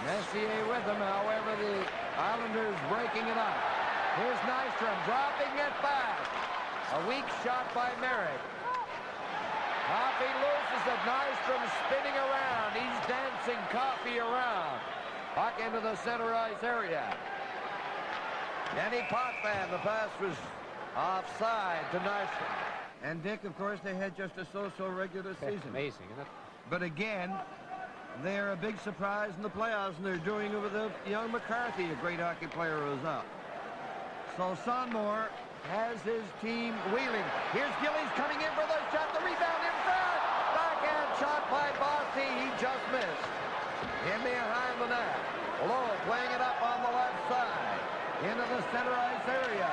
Messier with him, however, the Islanders breaking it up. Here's Nystrom dropping it back. A weak shot by Merrick. Coffey loses it. Nystrom spinning around. He's dancing Coffey around. Puck into the center ice area. Denny Potvin. The pass was offside to Nystrom. And Dick, of course, they had just a so-so regular season. It's amazing, isn't it? But again, they're a big surprise in the playoffs, and they're doing it with young McCarthy, a great hockey player who's up. So Sonmore has his team wheeling. Here's Gillies coming in for the shot. The rebound in front. Backhand shot by Bossy. He just missed. In behind the net. Lowe playing it up on the left side. Into the center ice area.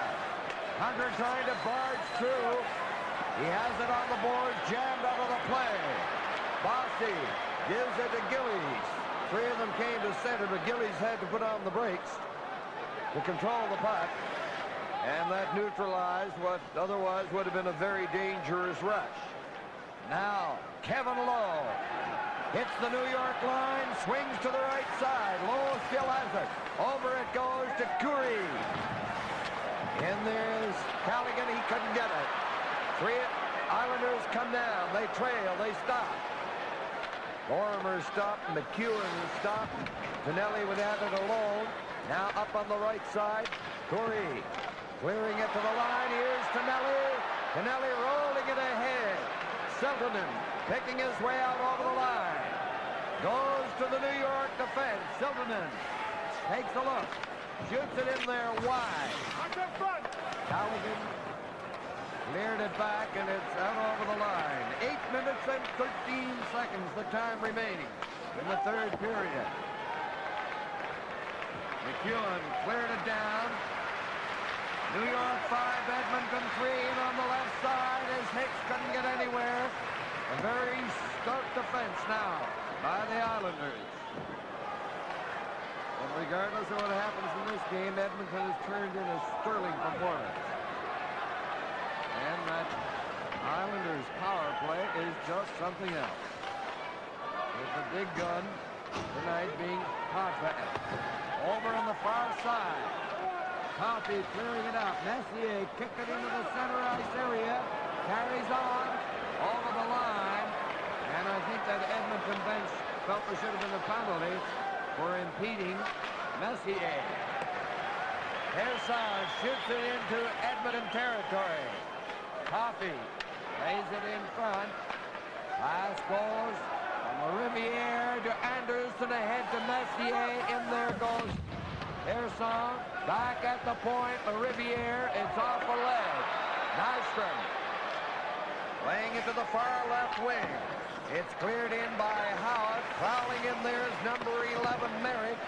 Hunter trying to barge through. He has it on the board. Jammed out of the play. Bossy gives it to Gillies. Three of them came to center, but Gillies had to put on the brakes to control the puck. And that neutralized what otherwise would have been a very dangerous rush. Now, Kevin Lowe hits the New York line, swings to the right side. Lowe still has it. Over it goes to Curry. In there's Callaghan. He couldn't get it. Three Islanders come down. They trail. They stop. Lorimer stopped. McEwen stopped. Tonelli would have it alone. Now up on the right side. Curry. Clearing it to the line. Here's Tonelli. Tonelli rolling it ahead. Siltanen picking his way out over the line. Goes to the New York defense. Siltanen takes a look. Shoots it in there wide. Callaghan cleared it back, and it's out over the line. 8 minutes and 13 seconds, the time remaining in the third period. McEwen cleared it down. New York 5, Edmonton 3, and on the left side as Hicks couldn't get anywhere. A very stark defense now by the Islanders. And regardless of what happens in this game, Edmonton has turned in a sterling performance. And that Islanders power play is just something else. With the big gun tonight being Potvin. Over on the far side. Coffey clearing it up. Messier kicked it into the center ice area. Carries on over the line. And I think that Edmonton bench felt there should have been a penalty for impeding Messier. Herson shoots it into Edmonton territory. Coffey lays it in front. Pass goes from Riviere to Anderson, ahead to Messier. In there goes Herson. Back at the point, Riviere. It's off a leg. Nystrom laying it to the far left wing. It's cleared in by Howard. Prowling in there is number 11, Merritt.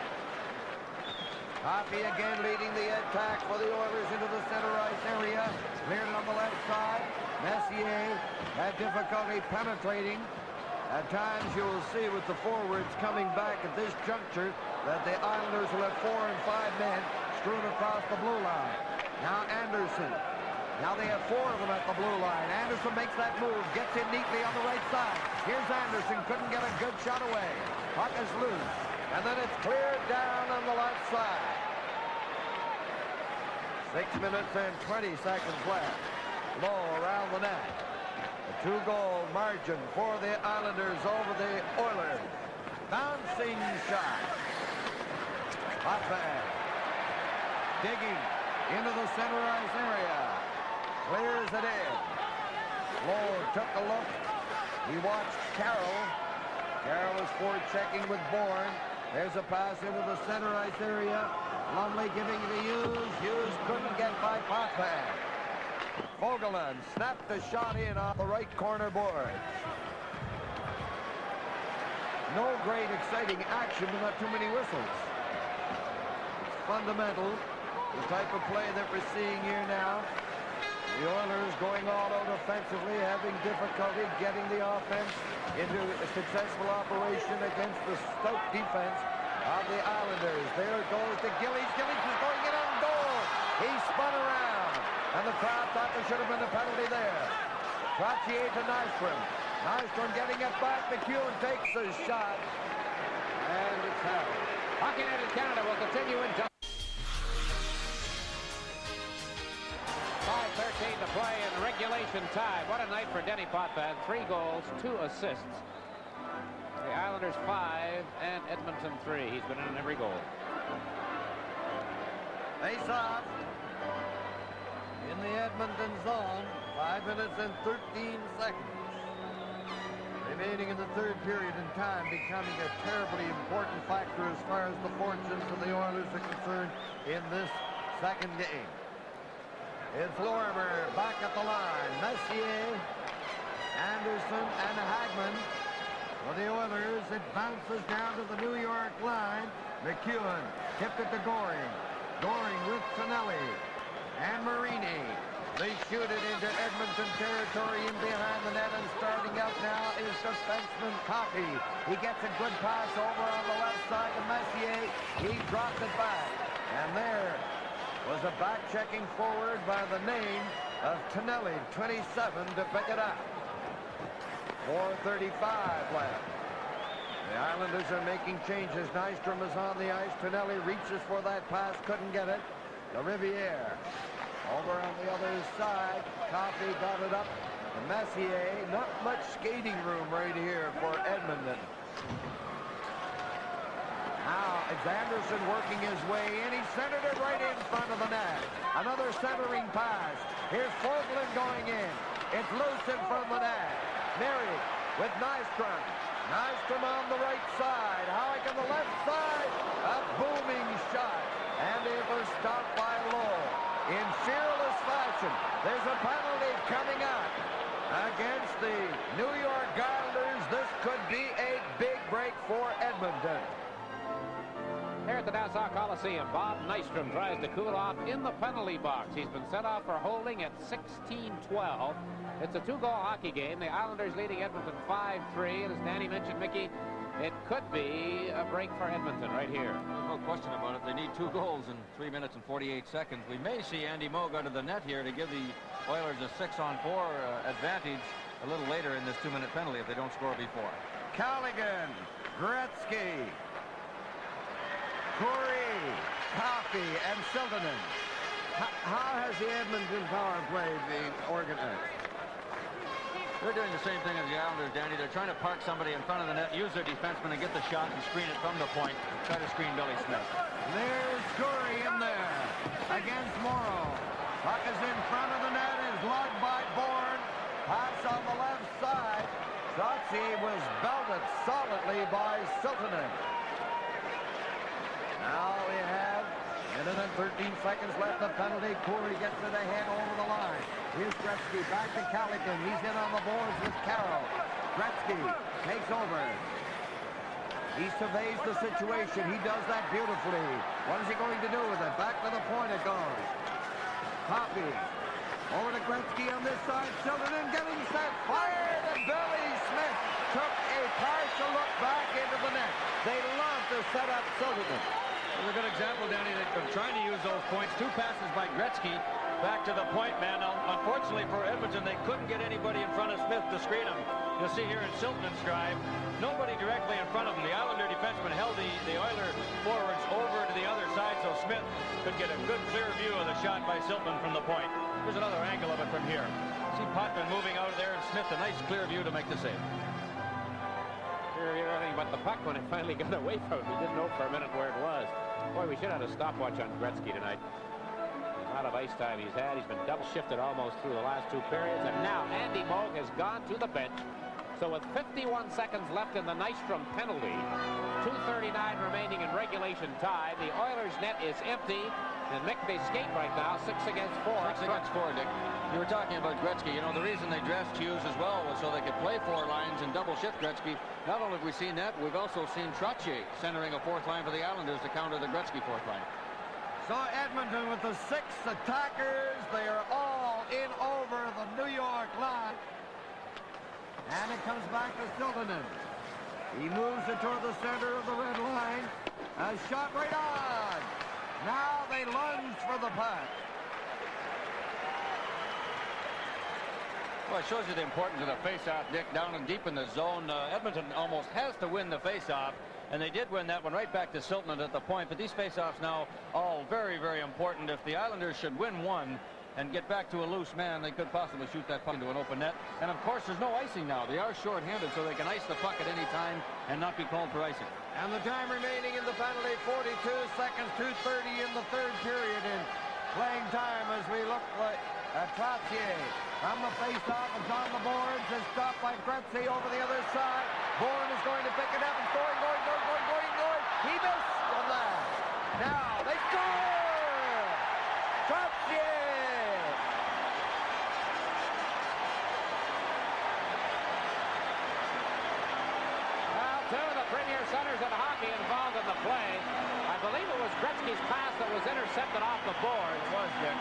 Coffey again leading the attack for the Oilers into the center ice area. Cleared it on the left side. Messier had difficulty penetrating. At times you will see with the forwards coming back at this juncture that the Islanders will have 4 and 5 men strewn across the blue line. Now Anderson. Now they have 4 of them at the blue line. Anderson makes that move, gets in neatly on the right side. Here's Anderson, couldn't get a good shot away. Puck is loose, and then it's cleared down on the left side. 6 minutes and 20 seconds left. Low around the net. A 2-goal margin for the Islanders over the Oilers. Bouncing shot. Potvin digging into the center ice area. Clears it in. Lowe took a look. He watched Carroll. Carroll is forechecking with Bourne. There's a pass into the center ice area. Lumley giving it to Hughes. Hughes couldn't get by Potvin. Vogelin snapped the shot in off the right corner board. No great exciting action, but not too many whistles. It's fundamental, the type of play that we're seeing here now. The Oilers going all out offensively, having difficulty getting the offense into a successful operation against the stout defense of the Islanders. There it goes to Gillies. Gillies is going in on goal. He spun around, and the crowd thought there should have been a penalty there. Trottier to Nystrom. Nystrom getting it back. McEwen takes the shot, and it's out. Hockey Night in Canada will continue in 5:13 to play in regulation time. What a night for Denny Potvin. 3 goals, 2 assists. The Islanders 5 and Edmonton 3. He's been in every goal. Face off in the Edmonton zone. 5 minutes and 13 seconds. remaining in the third period in time, becoming a terribly important factor as far as the fortunes of the Oilers are concerned in this second game. It's Lorimer back at the line. Messier, Anderson, and Hagman. For the Oilers, it bounces down to the New York line. McEwen tipped it to Goring. Goring with Tonelli and Marini. They shoot it into Edmonton territory in behind the net, and starting out now is defenseman Coffey. He gets a good pass over on the left side to Messier. He dropped it back. And there was a back-checking forward by the name of Tonelli, 27, to pick it up. 4:35 left. The Islanders are making changes. Nystrom is on the ice. Tonelli reaches for that pass, couldn't get it. The Riviere. Over on the other side, Coffey got it up to Messier. Not much skating room right here for Edmonton. Now it's Anderson working his way in. He centered it right in front of the net. Another centering pass. Here's Forgland going in. It's loose in front of the net. Mary with Nystrom. Nystrom on the right side. Howick on the left side. A booming shot. And it was stopped by Lowe. In fearless fashion. There's a penalty coming up against the New York Islanders. This could be a big break for Edmonton. Here at the Nassau Coliseum, Bob Nystrom tries to cool off in the penalty box. He's been sent off for holding at 16-12. It's a two-goal hockey game. The Islanders leading Edmonton 5-3. And as Danny mentioned, Mickey, it could be a break for Edmonton right here. No question about it. They need 2 goals in 3 minutes and 48 seconds. We may see Andy Moe go to the net here to give the Oilers a 6-on-4 advantage a little later in this 2-minute penalty if they don't score before. Callaghan, Gretzky, Corey, Coffey, and Siltanen. How has the Edmonton power play been organized? They're doing the same thing as the Islanders, Danny. They're trying to park somebody in front of the net, use their defenseman, and get the shot and screen it from the point. Try to screen Billy Smith. There's Corey in there against Morrow. Puck is in front of the net, is logged by Bourne. Pass on the left side. Trotzy was belted solidly by Siltanen. Now we have a minute and 13 seconds left of penalty. Corey gets it ahead over the line. Here's Gretzky back to Callaghan. He's in on the boards with Carroll. Gretzky takes over. He surveys the situation. He does that beautifully. What is he going to do with it? Back to the point it goes. Coffey. Over to Gretzky on this side. Silverman getting set. Fired, and Billy Smith took a partial look back into the net. They love to set up Silverman. It's a good example, Danny, of trying to use those points. 2 passes by Gretzky back to the point man. Now, unfortunately for Edmonton, they couldn't get anybody in front of Smith to screen him. You'll see here in Siltonen's drive, nobody directly in front of him. The Islander defenseman held the Oiler forwards over to the other side so Smith could get a good clear view of the shot by Siltonen from the point. Here's another angle of it from here. See Potvin moving out of there, and Smith a nice clear view to make the save. Everything but the puck when it finally got away from him. He didn't know for a minute where it was. Boy, we should have had a stopwatch on Gretzky tonight. The amount of ice time he's had. He's been double shifted almost through the last 2 periods. And now Andy Moog has gone to the bench. So with 51 seconds left in the Nystrom penalty, 2:39 remaining in regulation time, the Oilers' net is empty. And Mick, they skate right now, 6 against 4. 6 against 4, Dick. You were talking about Gretzky. You know, the reason they dressed Hughes as well was so they could play 4 lines and double shift Gretzky. Not only have we seen that, we've also seen Trottier centering a 4th line for the Islanders to counter the Gretzky 4th line. So Edmonton with the 6 attackers, they are all in over the New York line. And it comes back to Siltanen. He moves it toward the center of the red line. A shot right on. Now they lunge for the puck. Well, it shows you the importance of the face-off, Dick, down and deep in the zone. Edmonton almost has to win the face-off, and they did win that one right back to Siltanen at the point. But these face-offs now all very, very important. If the Islanders should win one and get back to a loose man, they could possibly shoot that puck into an open net. And, of course, there's no icing now. They are short-handed, so they can ice the puck at any time and not be called for icing. And the time remaining in the penalty, 42 seconds, 2:30 in the third period in playing time as we look like Trottier from the face-off is on the boards. Is stopped by Gretzky over the other side. Bourne is going to pick it up and going. He missed on that. Now they score! Trottier! Well, two of the premier centers in hockey involved in the play. I believe it was Gretzky's pass that was intercepted off the board. It was, Dick.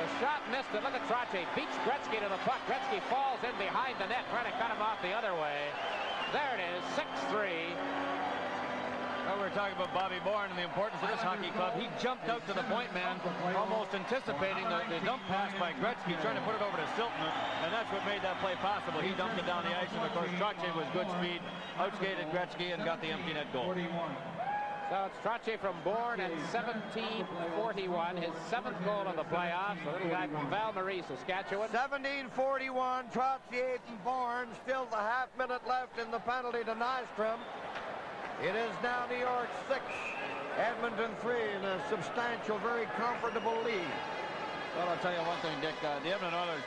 The shot missed it. Look at Trottier. Beats Gretzky to the puck. Gretzky falls in behind the net, trying to cut him off the other way. There it is, 6-3. Well, we're talking about Bobby Bourne and the importance of this hockey club. He jumped out to the point man, almost anticipating the dump pass by Gretzky, trying to put it over to Silton, and that's what made that play possible. He dumped it down the ice, and of course, Trottier was good speed, outskated Gretzky, and got the empty net goal. So it's Trottier from Bourne at 17:41, his 7th goal in the playoffs. A little guy from Val-Marie, Saskatchewan. 17:41, Trottier from Bourne. Still the half-minute left in the penalty to Nystrom. It is now New York 6, Edmonton 3 in a substantial, very comfortable lead. Well, I'll tell you one thing, Dick. The Edmonton Oilers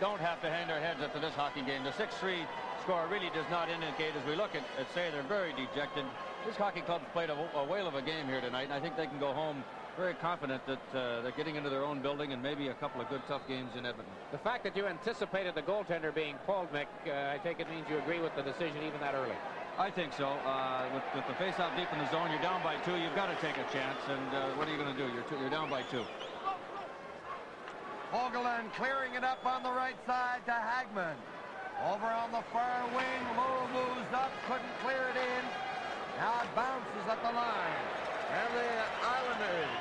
don't have to hang their heads after this hockey game. The 6-3 score really does not indicate, as we look at say, they're very dejected. This hockey club's played a whale of a game here tonight, and I think they can go home very confident that they're getting into their own building and maybe a couple of good, tough games in Edmonton. The fact that you anticipated the goaltender being pulled, Mick, I take it means you agree with the decision even that early. I think so. With the face-off deep in the zone, you're down by 2. You've got to take a chance, and what are you going to do? You're down by 2. Vogeland clearing it up on the right side to Hagman. Over on the far wing, Lowe moves up, couldn't clear it in. Now it bounces at the line. And the Islanders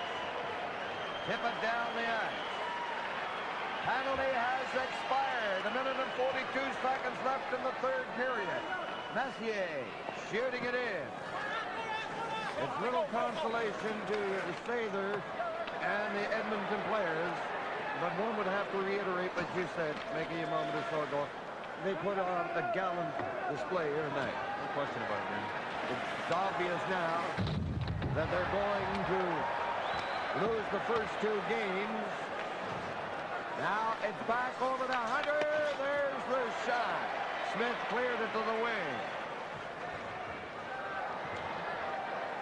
tip it down the ice. Penalty has expired. 1 minute and 42 seconds left in the 3rd period. Messier shooting it in. It's little consolation to Sather and the Edmonton players, but one would have to reiterate what you said, making a moment or so ago. They put on a gallant display here tonight. No question about it, man. It's obvious now that they're going to lose the first 2 games. Now it's back over to Hunter. There's the shot. Smith cleared it to the wing.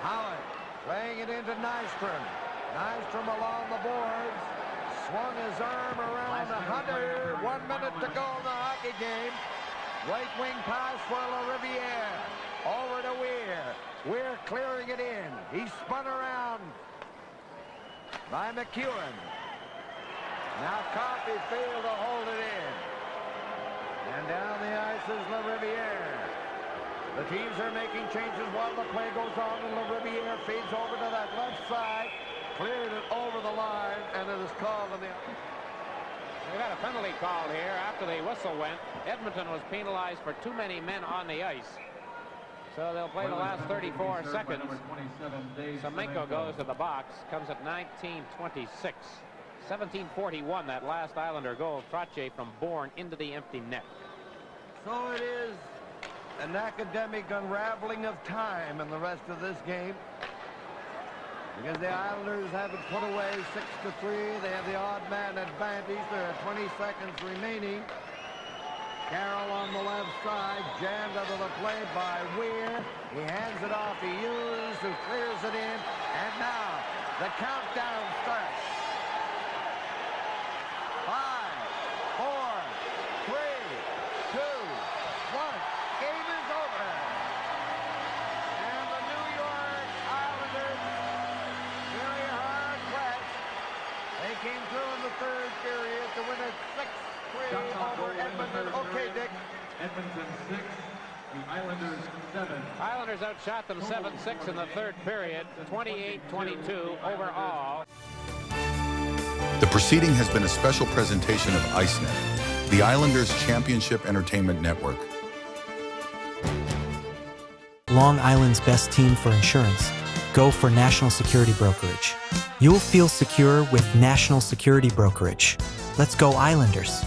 Howard playing it into Nystrom. Nystrom along the boards. Swung his arm around Hunter. 1 minute to go in the hockey game. Right wing pass for LaRiviere. Over to Weir. Weir clearing it in. He spun around by McEwen. Now Coffey failed to hold it in. And down the ice is LaRiviere. The teams are making changes while the play goes on, and LaRiviere feeds over to that left side. Cleared it over the line, and it is called on the... We got a penalty call here after the whistle went. Edmonton was penalized for too many men on the ice. So they'll play the last 34 seconds. Semenko goes to the box, comes at 19:26. 17:41, that last Islander goal. Trottier from Bourne into the empty net. So it is an academic unraveling of time in the rest of this game, because the Islanders have it put away 6-3. They have the odd man advantage. There are 20 seconds remaining. Carroll on the left side, jammed out of the play by Weir. He hands it off to Hughes, who clears it in. And now the countdown starts. 5, 4, 3, 2, 1. Game is over. And the New York Islanders, very hard pressed. They came through in the 3rd period to win it 6-3 over Edmonton. Okay, Dick. Edmonton 6, the Islanders 7. Islanders outshot them 7-6 in the 3rd period, 28-22 overall. The proceeding has been a special presentation of ICENET, the Islanders Championship Entertainment Network. Long Island's best team for insurance. Go for National Security Brokerage. You'll feel secure with National Security Brokerage. Let's go Islanders!